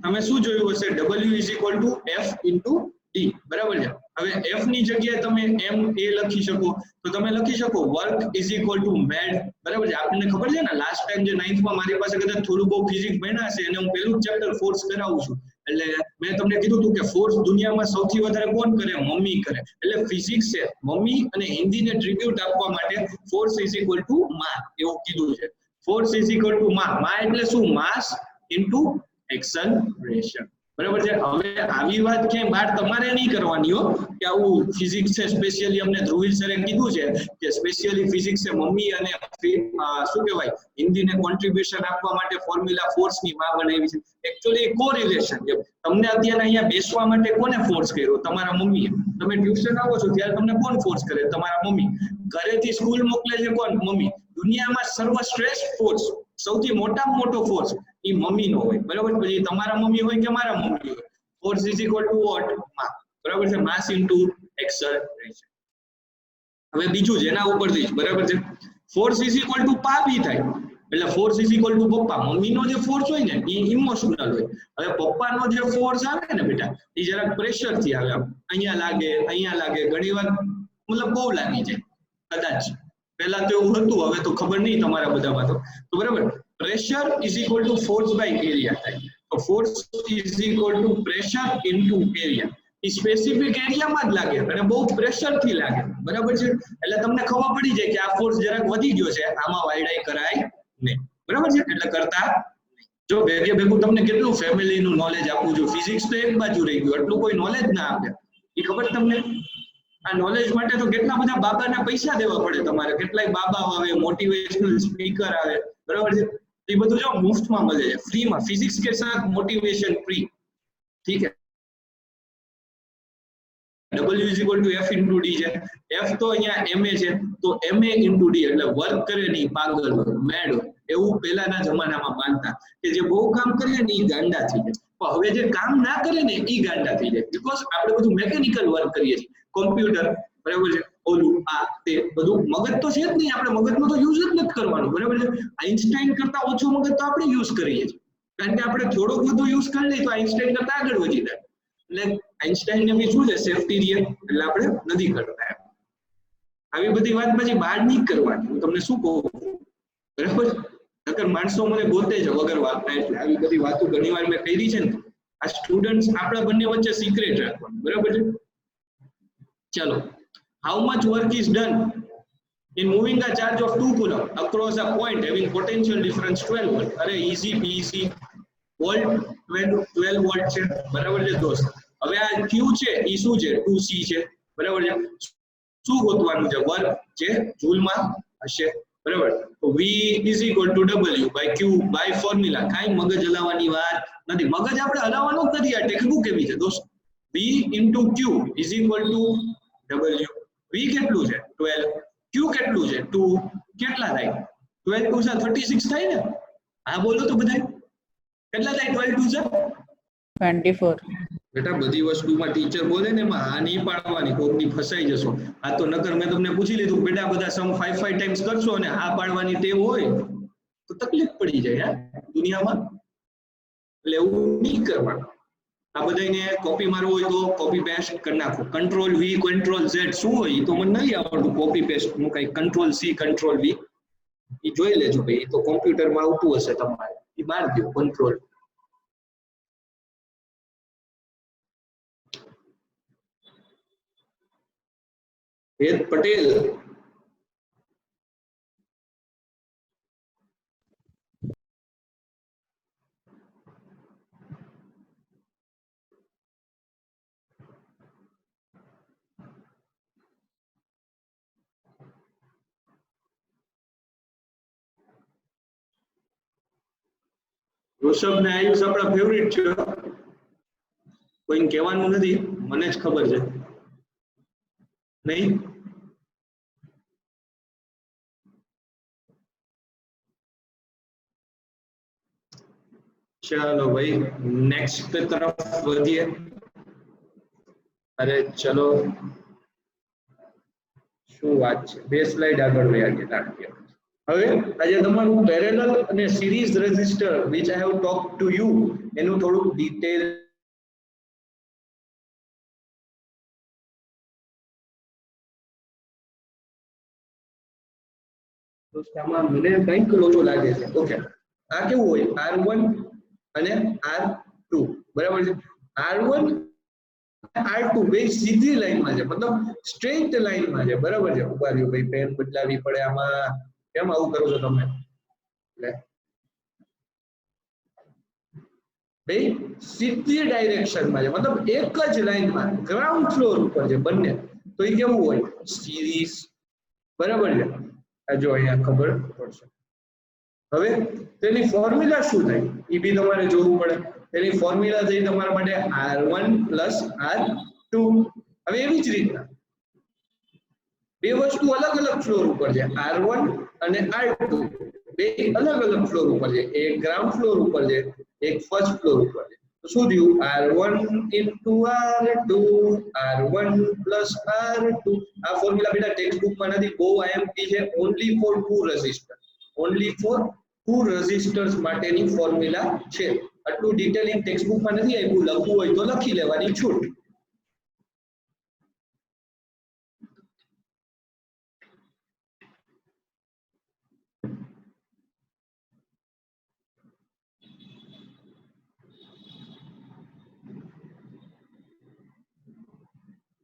તમે શું જોયું હશે W is equal to F into D બરાબર છે હવે F ની જગ્યાએ તમે M A લખી શકો તો તમે લખી શકો work is equal to med બરાબર છે આપણને ખબર છે ને લાસ્ટ ટાઈમ જે 9th માં મારી પાસે કદાચ થોડું બહુ ફિઝિક્સ ભણ્યા છે અને હું પહેલું ચેપ્ટર ફોર્સ કરાવું છું એટલે મેં તમને કીધું હતું કે ફોર્સ દુનિયામાં સૌથી વધારે કોણ કરે મમ્મી કરે એટલે ફિઝિક્સ છે મમ્મી અને હિન્દીને ટ્રિબ્યુટ આપવા માટે ફોર્સ is equal to માં એવું કીધું છે ફોર્સ is equal to માં એટલે શું માસ ઇન્ટુ એક્સલરેશન બરાબર છે હવે આવી વાત ક્યાંય બહાર તમારે નહીં કરવાની હો કે આવું ફિઝિક્સ છે સ્પેશિયલી અમને ધ્રુવીલ સરે કીધું છે કે સ્પેશિયલી ફિઝિક્સ છે મમ્મી અને શું કહેવાય હિન્દીને કોન્ટ્રીબ્યુશન આપવા માટે ફોર્મ્યુલા ફોર્સની માં બનાવી છે એકચ્યુઅલી કોરિલેશન છે તમને અત્યારે અહીંયા બેસવા માટે કોને ફોર્સ કર્યો તમારા મમ્મીએ તમે ટ્યુશન આવો છો ત્યારે તમને કોણ ફોર્સ કરે તમારા મમ્મી ઘરેથી સ્કૂલ મોકલે છે કોણ મમ્મી દુનિયામાં સર્વશ્રેષ્ઠ ફોર્સ સૌથી મોટામાં મોટો ફોર્સ એ મમ્મીનો હોય બરાબર પછી તમારા મમ્મી હોય કે મારા મમ્મી હોય force is equal to what mass બરાબર છે માસ ઇન્ટુ એક્સલરેશન હવે બીજું જેના ઉપરથી બરાબર છે ફોર્સ ઇઝ ઇક્વલ ટુ પાપી થાય એટલે ફોર્સ ઇઝ ઇક્વલ ટુ પપ્પા મમ્મીનો જે ફોર્સ હોય ને એ ઇમોશનલ હોય હવે પપ્પાનો જે ફોર્સ આવે ને બેટા એ જરાક પ્રેશર થી આવે અહીંયા લાગે ઘણીવાર મતલબ બહુ લાગી જાય કદાચ પહેલા તો એવું હતું હવે તો ખબર નહીં તમારા બધામાં તો બરાબર pressure is equal to force by area થાય તો force is equal to pressure into area A specific એરિયામાં જ લાગે અને બહુ પ્રેશર થી લાગે બરાબર છે એટલે તમને ખબર પડી જાય કે આ ફોર્સ જરાક વધી ગયો છે આમાં વાયડાઈ કરાય નહીં બરાબર છે એટલે કરતા જો ભેગું તમને કેટલું ફેમિલીનું નોલેજ આપું છું ફિઝિક્સ તો એક બાજુ રહી ગયું એટલું કોઈ નોલેજ ના આપે એ ખબર તમને આ નોલેજ માટે તો કેટલા બધા બાબાના પૈસા દેવા પડે તમારે કેટલાય બાબા આવે મોટિવેશનલ સ્પીકર આવે બરાબર છે ये બધું જો મુફ્તમાં મળે છે ફ્રીમાં ફિઝિક્સ કે સાથ મોટિવેશન ફ્રી ઠીક है W is equal to F into D છે. F તો અહીંયા MA છે તો MA into D એટલે વર્ક કરે નહીં પાગલ હોય મેડ હોય એવું પહેલાના જમાનામાં માનતા કે જે બહુ કામ કરે ને એ ગાંડા થઈ જાય. પણ હવે જે કામ ના કરે ને એ ગાંડા થઈ જાય બીકોઝ આપણે બધું મેકેનિકલ વર્ક કરીએ છીએ. કોમ્પ્યુટર બરાબર છે ઓલું આ તે બધું મગજ તો છે જ નહીં, આપણે મગજનો તો યુઝ જ નથી કરવાનો બરાબર છે. આઇન્સ્ટાઈન કરતા ઓછો મગજ તો આપણે યુઝ કરીએ છીએ કારણ કે આપણે થોડોક વધુ યુઝ કરી લઈએ તો આઇન્સ્ટાઈન કરતા આગળ વધી જાય. એટલે આઇન્સ્ટાઈન ને બી શું છે સેફટી રીએ એટલે આપણે નથી કરતા. આવી બધી વાત પછી બહાર નહીં કરવાની. હું તમને શું કહું બરાબર, નકર માણસો મને ગોતે છે વગર વાતના. એટલે આવી બધી વાતો ઘણીવાર મેં કરી છે ને. આ સ્ટુડન્ટ્સ આપણા બંને વચ્ચે સિક્રેટ રાખવાનું બરાબર છે. ચલો, how much work is done in moving a charge of 2 coulomb across a point having potential difference 12 volt? અરે easy peasy, વોલ્ટ 12 વોલ્ટ છે બરાબર છે દોસ્ત. હવે આ q છે એ શું છે 2c છે બરાબર છે. શું ગોતવાનું છે વર્ક જે જૂલમાં હશે બરાબર. તો v is equal to w by q by formula. કાઈ મગજ હલાવવાની વાત નથી, મગજ આપણે હલાવવાનો જ નથી. આ ટેક્સ્ટબુક કેવી છે દોસ્ત. v into q is equal to w. v કેટલું છે 12, q કેટલું છે 2, કેટલા થાય 12 2 36 થાય ને. હા બોલો તો બધાય કેટલા થાય 12 2 24. બેટા બધી વસ્તુમાં ટીચર બોલે ને એમાં હા નહીં પાડવાની, કોકની ફસાઈ જશો. આ તો નકર મેં તમને પૂછી લીધું બેટા બધા સમ 5 ટાઈમ્સ કરશો અને હા પાડવાની ટેવ હોય તો તકલીફ પડી જાય યાર દુનિયામાં. એટલે એવું નહીં કરવાનું. આ બધાને કોપી મારવું હોય તો કોપી પેસ્ટ કરી નાખો. કંટ્રોલ V કંટ્રોલ Z શું હોય એ તો મને નહીં આવડતું. કોપી પેસ્ટ નું કઈ કંટ્રોલ C કંટ્રોલ V એ જોઈ લેજો ભાઈ. એ તો કોમ્પ્યુટરમાં આવતું હશે તમારે, એ માર દો કંટ્રોલ. વેદ પટેલ ઋષભ ને આયુષ આપણા ફેવરિટ છે, કોઈને કહેવાનું નથી, મને જ ખબર છે નહીં. चलो भाई नेक्स्ट तरफ વધીએ. અરે ચલો શું વાત છે, 2 સ્લાઇડ આગળ વયા ગયા. હવે આજે તમારું પેરેલલ અને series resistor which I have talked to you એનું થોડું ડિટેલ તો આમાં મને કંઈક લોચો લાગે છે. ઓકે, આ કેવું હોય R1 અને R2 બરાબર છે. R1 R2 બે સીધી લાઈનમાં છે, મતલબ સ્ટ્રેટ લાઈનમાં છે બરાબર છે. ઉભા રહ્યો ભાઈ, પેન બદલાવી પડે આમાં. કેમ આવું કરો છો તમે? ભાઈ સીધી ડાયરેક્શનમાં છે, મતલબ એક જ લાઈનમાં ગ્રાઉન્ડ ફ્લોર ઉપર છે બંને. તો એ કેવું હોય સિરીઝ બરાબર છે. આ જો અહીંયા ખબર પડશે. હવે તેની ફોર્મ્યુલા શું થાય એ બી તમારે જોવું પડે. તેની ફોર્મ્યુલા થઈ તમારા માટે R1 R2. હવે એવી જ રીતના બે વસ્તુ અલગ અલગ ફ્લોર ઉપર છે. R1 અને R2 બે અલગ અલગ ફ્લોર ઉપર છે. એક ગ્રાઉન્ડ ફ્લોર ઉપર છે, એક ફર્સ્ટ ફ્લોર ઉપર છે. તો શું થયું R1 into R2 R1 plus R2. આ ફોર્મ્યુલા બેટા ટેક્સ્ટ બુકમાં નથી, બહુ IMP છે. Only four 2 resistor, only four 2 resistors માટેની ફોર્મ્યુલા છે. આટલું ડિટેલિંગ ટેક્સ્ટ બુકમાં નથી આપ્યું, લખવું હોય તો લખી લેવાની છૂટ.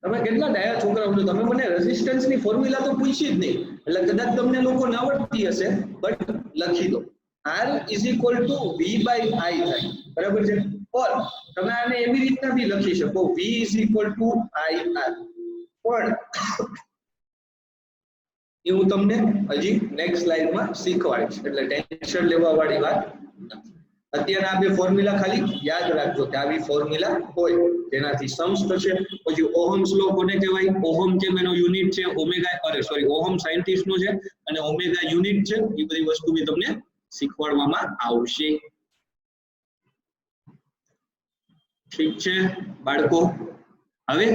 તમે કેટલા ડાયા છોકરાઓ છો, તમે મને રેઝિસ્ટન્સ ની ફોર્મ્યુલા તો પૂછી જ નહીં, એટલે કદાચ તમને લોકો ને આવડતી હશે બટ લખી દો. R is equal to V by I થાય બરાબર છે. ઓર તમે આને એવી રીતના બી લખી શકો V is equal to IR. પણ એ હું તમને હજી નેક્સ્ટ સ્લાઇડમાં શીખવાડીશ, એટલે ટેન્શન લેવા વાળી વાત નથી. અત્યારે આ બે ફોર્મ્યુલા ખાલી યાદ રાખજો કે આવી ફોર્મ્યુલા હોય જેનાથી सम्स થશે. પછી ઓહમ્સ લો કોને કહેવાય? ઓહમ કેમ એનો યુનિટ છે ઓમેગા, અરે સોરી ઓહમ સાયન્ટિસ્ટ નો છે અને ઓમેગા યુનિટ છે. એ બધી વસ્તુ બી તમને શીખવાડવામાં આવશે. ઠીક છે બાળકો. હવે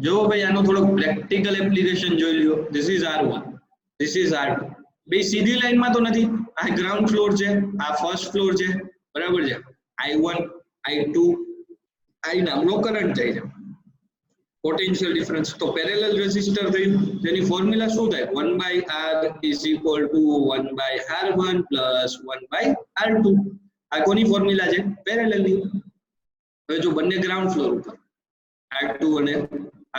જો ભાઈ આનો થોડો પ્રેક્ટિકલ એપ્લિકેશન જોઈ લ્યો. This is R1, this is R2. બે સીધી લાઈનમાં તો નથી. આ ગ્રાઉન્ડ ફ્લોર છે, આ ફર્સ્ટ ફ્લોર છે, બરાબર છે. I1 I2 I નામનો કરંટ જાય છે. પોટેન્શિયલ ડિફરન્સ તો પેરેલલ રેઝિસ્ટર થયું. તેની ફોર્મ્યુલા શું થાય? 1/R is equal to 1/R1 plus 1/R2. આ કોની ફોર્મ્યુલા છે? પેરેલલની. હવે જો બંને ગ્રાઉન્ડ ફ્લોર ઉપર R2 અને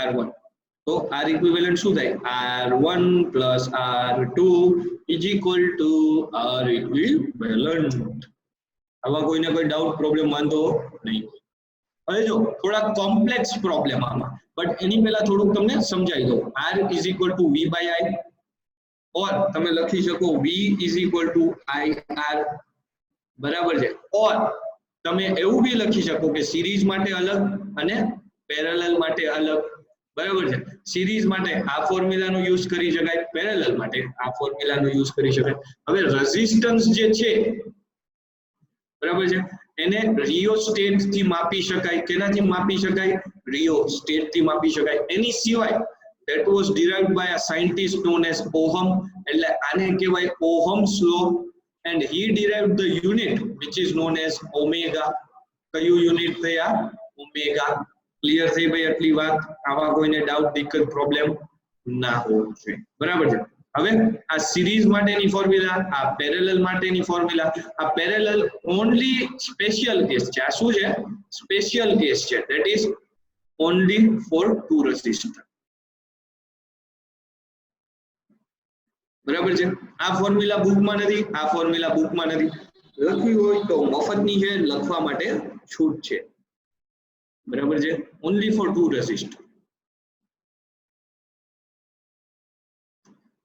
R1 તો R ઇક્વિવેલન્ટ શું થાય? R1 plus R2 is equal to R equivalent. આવા કોઈને કોઈ ડાઉટ પ્રોબ્લેમ વાંધો નહીં. હવે જો થોડા કોમ્પ્લેક્સ પ્રોબ્લેમ આમાં, બટ એની પહેલા થોડુંક તમને સમજાવી દઉં. R is equal to V/I ઓર તમે લખી શકો V is equal to IR, બરાબર છે. ઓર તમે એવું બી લખી શકો કે સિરીઝ માટે અલગ અને પેરેલલ માટે અલગ, બરાબર છે. સિરીઝ માટે આ ફોર્મ્યુલાનો યુઝ કરી શકાય, પેરેલલ માટે આ ફોર્મ્યુલાનો યુઝ કરી શકાય. હવે રેઝિસ્ટન્સ જે છે, બરાબર છે, એને રિયોસ્ટેટ થી માપી શકાય. કેનાથી માપી શકાય? રિયોસ્ટેટ થી માપી શકાય. એની સિવાય that was derived by a scientist known as Ohm, એટલે આને કહેવાય Ohm's law, and he derived the unit which is known as omega. કયું યુનિટ થયા? ઓમેગા. ક્લિયર થઈ ભાઈ આટલી વાત? આવા કોઈને ડાઉટ દિક્કત પ્રોબ્લેમ ના હોવો જોઈએ, બરાબર છે. હવે આ સિરીઝ માટેની ફોર્મ્યુલા, આ પેરેલલ માટેની ફોર્મ્યુલા. આ પેરેલલ ઓન્લી સ્પેશિયલ કેસ છે. આ શું છે? સ્પેશિયલ કેસ છે. That is only for two resistor, બરાબર છે. આ ફોર્મ્યુલા બુકમાં નથી, આ ફોર્મ્યુલા બુકમાં નથી. લખવી હોય તો મફતની છે, લખવા માટે છૂટ છે, બરાબર છે. Only for two resistor.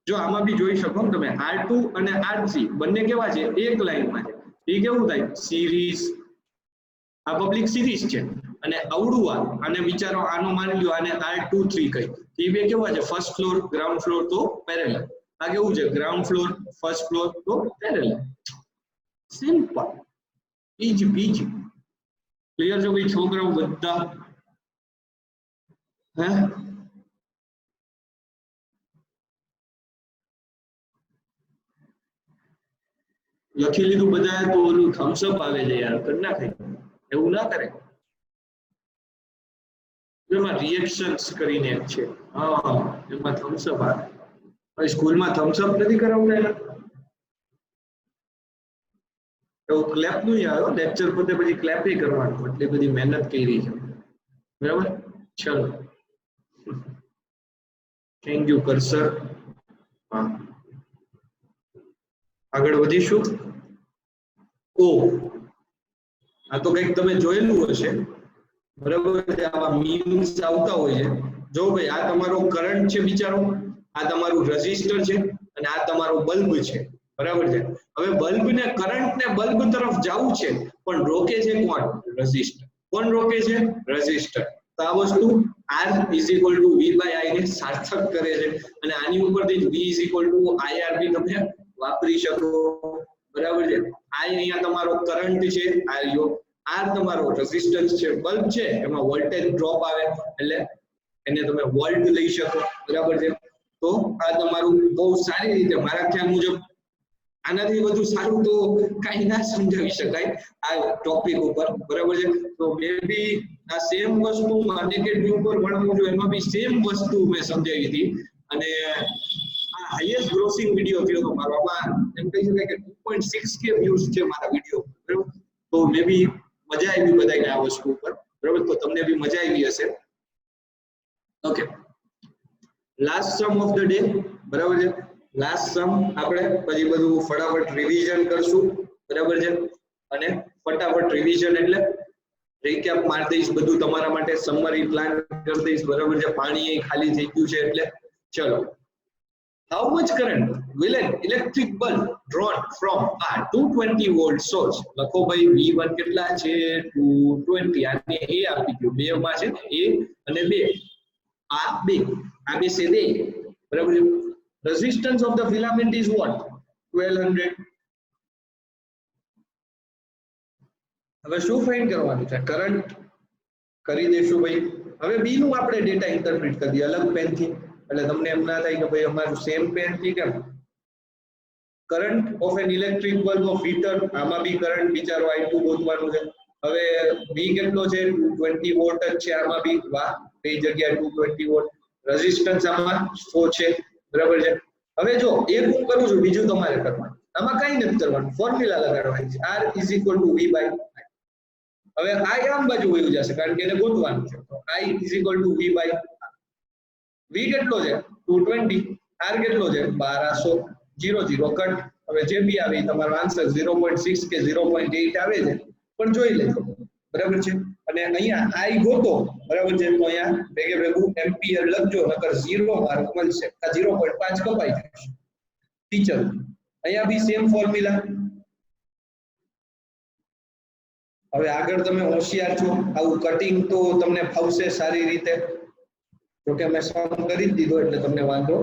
જો આમાં બી જોઈ શકો તમે R2 અને R3 બંને કેવા છે? એક લાઈનમાં છે. એ કેવું થાય? સિરીઝ. આ પબ્લિક સિરીઝ છે અને અવળું આને વિચારો, આનો માની લ્યો આને R2 3 કહી. એ બે કેવા છે? ફર્સ્ટ ફ્લોર ગ્રાઉન્ડ ફ્લોર તો પેરેલલ. આ કેવું છે? ગ્રાઉન્ડ ફ્લોર ફર્સ્ટ ફ્લોર તો parallel. Simple, easy PG. Clear છો ભાઈ છોકરાઓ બધા? હે લખી લીધું બધા? તો ઓલું થમ્સ અપ આવે છે યાર, કરી નાખે. એવું ના કરે. એમાં રિએક્શન્સ કરીને એક છે, હા એમાં થમ્સ અપ આવે. હવે સ્કૂલમાં થમ્સ અપ નથી કરાવતા, એવું ક્લેપ નું આવ્યો. લેક્ચર પતે પછી ક્લેપ કરવાનું, એટલી બધી મહેનત કરી છે, બરાબર. ચલો થેન્ક યુ કર્સર. હા આગળ વધીશું. ઓ આ તો કંઈક તમે જોયેલું હશે, બરાબર. આવા મીમ્સ આવતા હોય છે. જો ભાઈ આ તમારો કરંટ છે બિચારો, આ તમારું રેઝિસ્ટર છે અને આ તમારો બલ્બ છે, બરાબર છે. હવે બલ્બ ને કરંટ ને બલ્બ તરફ જવું છે, પણ રોકે છે કોણ? રેઝિસ્ટર. કોણ રોકે છે? રેઝિસ્ટર. તો આ વસ્તુ R is equal to V/I ને સાર્થક કરે છે અને આની ઉપરથી V is equal to IR બી તમે વાપરી શકો, બરાબર છે. આ અહીંયા તમારો કરંટ છે, આ યો R તમારો રેઝિસ્ટન્સ છે, બલ્બ છે, એમાં વોલ્ટેજ ડ્રોપ આવે એટલે એને તમે વોલ્ટ લઈ શકો, બરાબર છે. તો આ તમારું બહુ સારી રીતે, મારા ખ્યાલ મુજબ આનાથી વધુ સારું તો કઈ ના સમજાવી શકાય આ ટોપિક ઉપર, બરાબર છે. તો મે બી આ સેમ વસ્તુ નેગેટિવ ઉપર ભણવું જોઈએ, એમાં બી સેમ વસ્તુ મેં સમજાવી હતી અને આ હાઈએસ્ટ ગ્રોસિંગ વિડિયો થયો તો મારો. આમાં એમ કહી શકાય કે 2.6k વ્યૂઝ છે મારા વિડિયો, બરાબર. તો મે બી મજા આવી બધાને આ વસ્તુ ઉપર, બરાબર. તો તમને બી મજા આવી હશે. Okay, last sum of the day, બરાબર છે. લાસ્ટ સમ આપણે પછી બધું ફટાફટ રિવિઝન કરશું, બરાબર છે. અને ફટાફટ રિવિઝન એટલે રીકેપ માર દઈશ બધું તમારા માટે, સમરી પ્લાન કરી દઈશ, બરાબર છે. પાણી ખાલી થઈ ગયું છે એટલે ચલો how much current will an electric bulb drawn from a 220 volt source? લખો ભાઈ V1 કેટલા છે 220 આને A આપી દો બે માં છે A અને 2 આ બે છે દે બરાબર છે. resistance of the filament is what 1200. હવે શું ફાઇન્ડ કરવાનું છે કરંટ કરી દેશું ભાઈ. હવે બી નું આપણે ડેટા ઇન્ટરપ્રિટ કરી દઈએ અલગ પેન થી એટલે તમને એમ ના થાય કે ભાઈ અમારું સેમ પેન થી કેમ. Current of an electric bulb of heater આમાં બી કરંટ વિચારો I2 ગોતવાનું છે. હવે બી કેટલો છે 220 વોલ્ટ જ છે આમાં બી વાહ કઈ જગ્યાએ 220 વોલ્ટ. રેઝિસ્ટન્સ આમાં 100 છે બરાબર છે. હવે જો એક હું કરું છું બીજું તમારે કરવાનું આમાં કઈ નથી કરવાનું ફોર્મ્યુલા લગાડવાની છે R = V/I. હવે I આમ બાજુ વયું જશે કારણ કે એને ગોતવાનું છે તો I = V/R. V કેટલો છે 220 R કેટલો છે 1200 0 કટ. હવે જે બી આવે તમારો આન્સર 0.6 કે 0.8 આવે છે પણ જોઈ લેજો બરાબર છે. અને અહીંયા I ગોતો બરાબર છે તો અહીંયા ભેગે ભેગું એમ્પિયર લખજો નકર 0 માર્ક મળશે આ 0.5 કપાઈ જશે ટીચર. અહીંયા બી સેમ ફોર્મ્યુલા. હવે આગળ તમે હોશિયાર છો આવું કટિંગ તો તમને ફાવશે સારી રીતે તો કે મેં સમ કરી દીધો એટલે તમને વાંધો.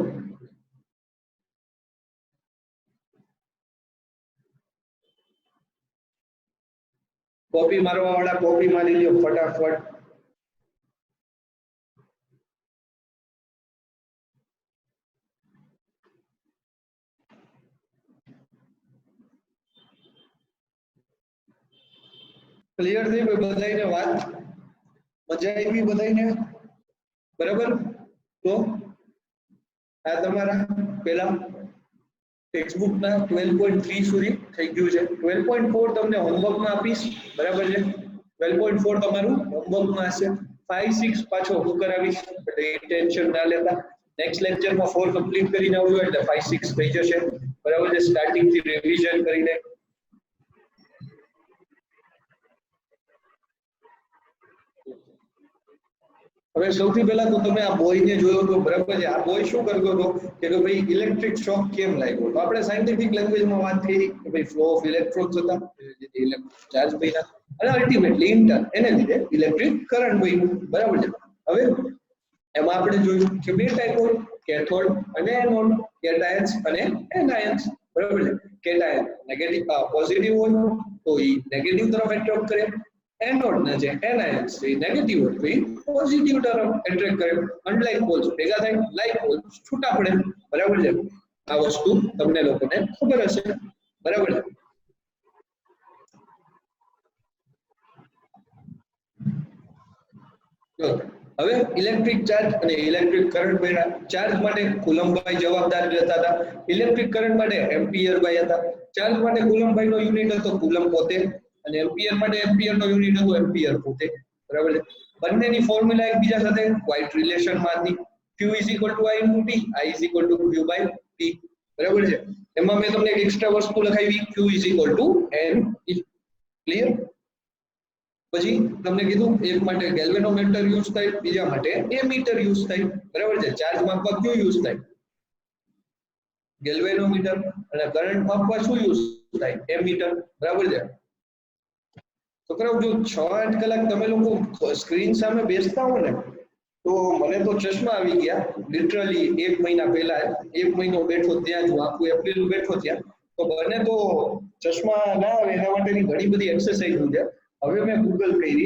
કોપી મારવા વાળા કોપી મારી લ્યો ફટાફટ. ક્લિયર થઈ ભાઈ બધાઈને વાત મજા આવી બધાઈને બરાબર. તો આ તમારા પેલા ટેક્સ્ટબુક ના 12.3 સુધી થઈ ગયું છે. 12.4 તમને હોમવર્ક માં આપીશ બરાબર છે. 12.4 તમારું હોમવર્ક માં હશે. 5 6 પાછો હું કરાવીશ એટલે ટેન્શન ના લેતા. નેક્સ્ટ લેક્ચર માં 4 કમ્પ્લીટ કરીને આવજો એટલે 5 6 થઈ જશે બરાબર છે. સ્ટાર્ટિંગ થી રિવિઝન કરીને હવે સૌથી પહેલા તો તમે આ બોય ને જોયો તો બરાબર છે. આ બોય શું કરતો હતો કે ભાઈ ઇલેક્ટ્રિક શોક કેમ લાગ્યો તો આપણે સાયન્ટિફિક લેંગ્વેજમાં વાત કરી કે ભાઈ ફ્લો ઓફ ઇલેક્ટ્રોન્સ હતા ઇલેક્ટ્રિક ચાર્જ બન્યા અને અલ્ટિમેટલી ઇન્ટર એને લીધે ઇલેક્ટ્રિક કરંટ બન્યું બરાબર છે. હવે એમાં આપણે જોયું કે બે ટાઈપ હોય કેથોડ અને એનોડ કેટાયન્સ અને એનાયન્સ બરાબર છે. કેટાયન નેગેટિવ પોઝિટિવ હોય તો એ નેગેટિવ તરફ એટ્રેક્ટ કરે. એનોડ ના છે એનાયન્સ એ નેગેટિવ હોય તો એ પોઝિટિવ તરફ એટ્રેક્ટ કરે. અનલાઇક પોલ્સ ભેગા થાય લાઇક પોલ્સ છૂટા પડે બરાબર છે. આ વસ્તુ તમને લોકોને ખબર હશે બરાબર છે. હવે ઇલેક્ટ્રિક ચાર્જ અને ઇલેક્ટ્રિક કરંટ બન્યા. ચાર્જ માટે કુલમ્બભાઈ જવાબદાર રહેતા હતા. ઇલેક્ટ્રિક કરંટ માટે એમ્પિયર ભાઈ હતા. ચાર્જ માટે કુલમ્બભાઈ નો યુનિટ હતો કુલમ્બ પોતે અને એમ્પિયર માટે એમ્પિયર નો યુનિટ હતો એમ્પિયર પોતે બરાબર છે. બંનેની ફોર્મ્યુલા એકબીજા સાથે ક્વાઇટ રિલેશન માં હતી. Q = I × T I = Q/T બરાબર છે. એમાં મેં તમને એક એક્સ્ટ્રા વસ્તુ લખાવી Q = N ક્લિયર. પછી તમને કીધું એક માટે ગેલ્વેનોમીટર યુઝ થાય બીજા માટે એમીટર યુઝ થાય બરાબર છે. ચાર્જ માપવા કયું યુઝ થાય ગેલ્વેનોમીટર અને કરંટ માપવા શું યુઝ થાય એમીટર બરાબર છે. છોકરાઓ જો 6-8 કલાક તમે લોકો સ્ક્રીન સામે બેસતા હો ને તો મને તો ચશ્મા આવી ગયા લિટરલી 1 મહિના પહેલા 1 મહિનો બેઠો ત્યાં જ આખું એપ્રિલ બેઠો ત્યાં તો બને તો ચશ્મા ના આવે એના માટેની ઘણી બધી એક્સરસાઇઝ છે. હવે મેં ગૂગલ કરી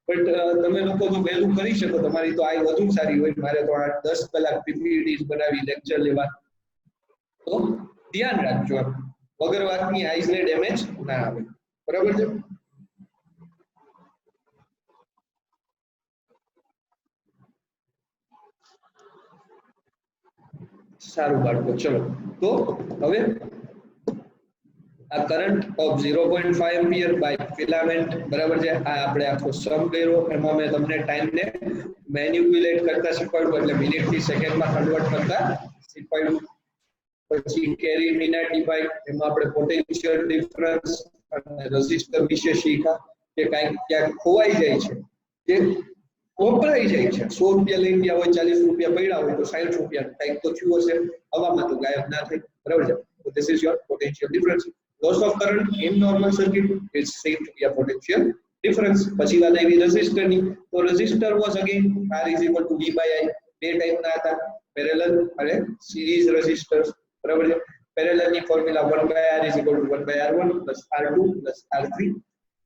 બટ તમે લોકો તો વહેલું કરી શકો તમારી તો આ વધુ સારી હોય. મારે તો 8-10 કલાક પીપીટીસ બનાવી લેક્ચર લેવા તો ધ્યાન રાખજો વગર વાતની આઈઝ ને ડેમેજ ના આવે બરાબર છે. સારું બાળકો ચલો તો હવે આ current of 0.5 ampere by filament બરાબર છે. આ આપણે આખો સમ કર્યો એમાં મેં તમને ટાઈમ ને મેનિપ્યુલેટ કરતા શીખવાડ્યું એટલે મિનિટ થી સેકન્ડમાં કન્વર્ટ કરતા શીખવાડ્યું. પછી કેરી મિનિટ ડિવાઇડ એમાં આપણે પોટેન્શિયલ ડિફરન્સ અને રેઝિસ્ટર વિશે શીખ્યા કે કાંઈક ક્યાંક ખોવાઈ જાય છે કે વપરાઈ જાય છે 100 રૂપિયા લઈને ગયા હોય 40 રૂપિયા પડ્યા હોય તો 60 રૂપિયા કંઈક તો થયું હશે હવામાં તો ગાયબ ના થાય બરાબર છે so this is your potential difference loss of current in normal circuit is said to be a potential difference પછી વાત આવી resistor ની તો resistor was again R is equal to V by I બે ટાઈપ ના હતા parallel અને series resistors બરાબર છે parallel ની formula 1 by R is equal to 1 by R1 plus R2 plus R3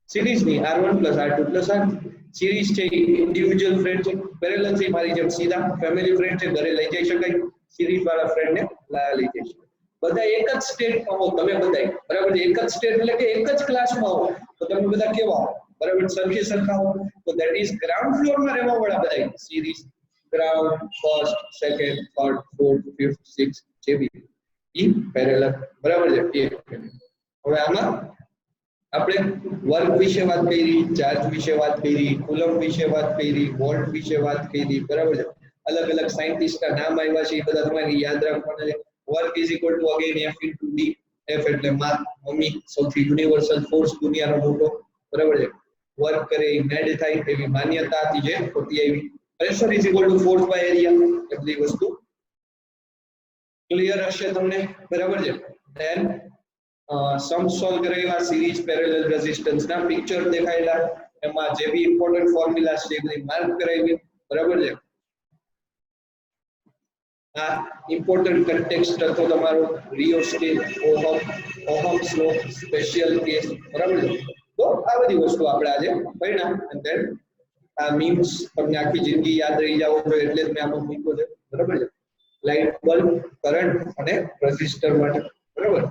series ની R1 plus R2 plus R3 series છે individual friend છે parallel છે મારી જેમ સીધા family friend છે ઘરે લઈ જઈ શકાય series વાળા friend ને લઈ જઈ શકાય બધા એક જ સ્ટેટમાં હો તમે બધા બરાબર છે એક જ સ્ટેટ એટલે કે એક જ ક્લાસમાં હો તો તમે બધા કેવા હો બરાબર સરખી સરખા હો તો ધેટ ઇઝ ગ્રાઉન્ડ ફ્લોર માં રહેવા વાળા બધા series ground first second third fourth fifth sixth જેવી ઈ પેરેલલ બરાબર છે હવે આમાં આપણે વર્ક વિશે વાત કરી ચાર્જ વિશે વાત કરી કુલમ વિશે વાત કરી વોલ્ટ વિશે વાત કરી બરાબર છે અલગ અલગ સાયન્ટિસ્ટના નામ આવ્યા છે એ બધા તમારે યાદ રાખવાના છે work is equal two again F into D F એટલે માસ મમ્મી સૌથી યુનિવર્સલ ફોર્સ દુનિયાનો મોટો બરાબર છે વર્ક કરે એ મેડ થાય એવી માન્યતા હતી જે ખોટી આવી pressure is equal to force by area એટલી વસ્તુ ક્લિયર હશે તમને બરાબર છે ધેન સમ સોલ્વ કરેલા સિરીઝ પેરેલલ રેઝિસ્ટન્સ ના પિક્ચર દેખાયેલા એમાં જે બી ઇમ્પોર્ટન્ટ ફોર્મ્યુલા છે એ બધી માર્ક કરાવી બરાબર છે આ ઇમ્પોર્ટન્ટ કન્ટેક્સ્ટ હતો તમારો રિયોસ્ટેટ ઓહમ્સ લો સ્પેશિયલ કેસ બરાબર છે તો આ બધી વસ્તુ આપણે આજે ભણ્યા and then આ મીમ્સ તમને આખી જિંદગી યાદ રહી જાવ તો એટલે જ મેં આમાં મૂક્યો છે બરાબર છે લાઇટ બલ્બ કરંટ અને રેઝિસ્ટર માટે બરાબર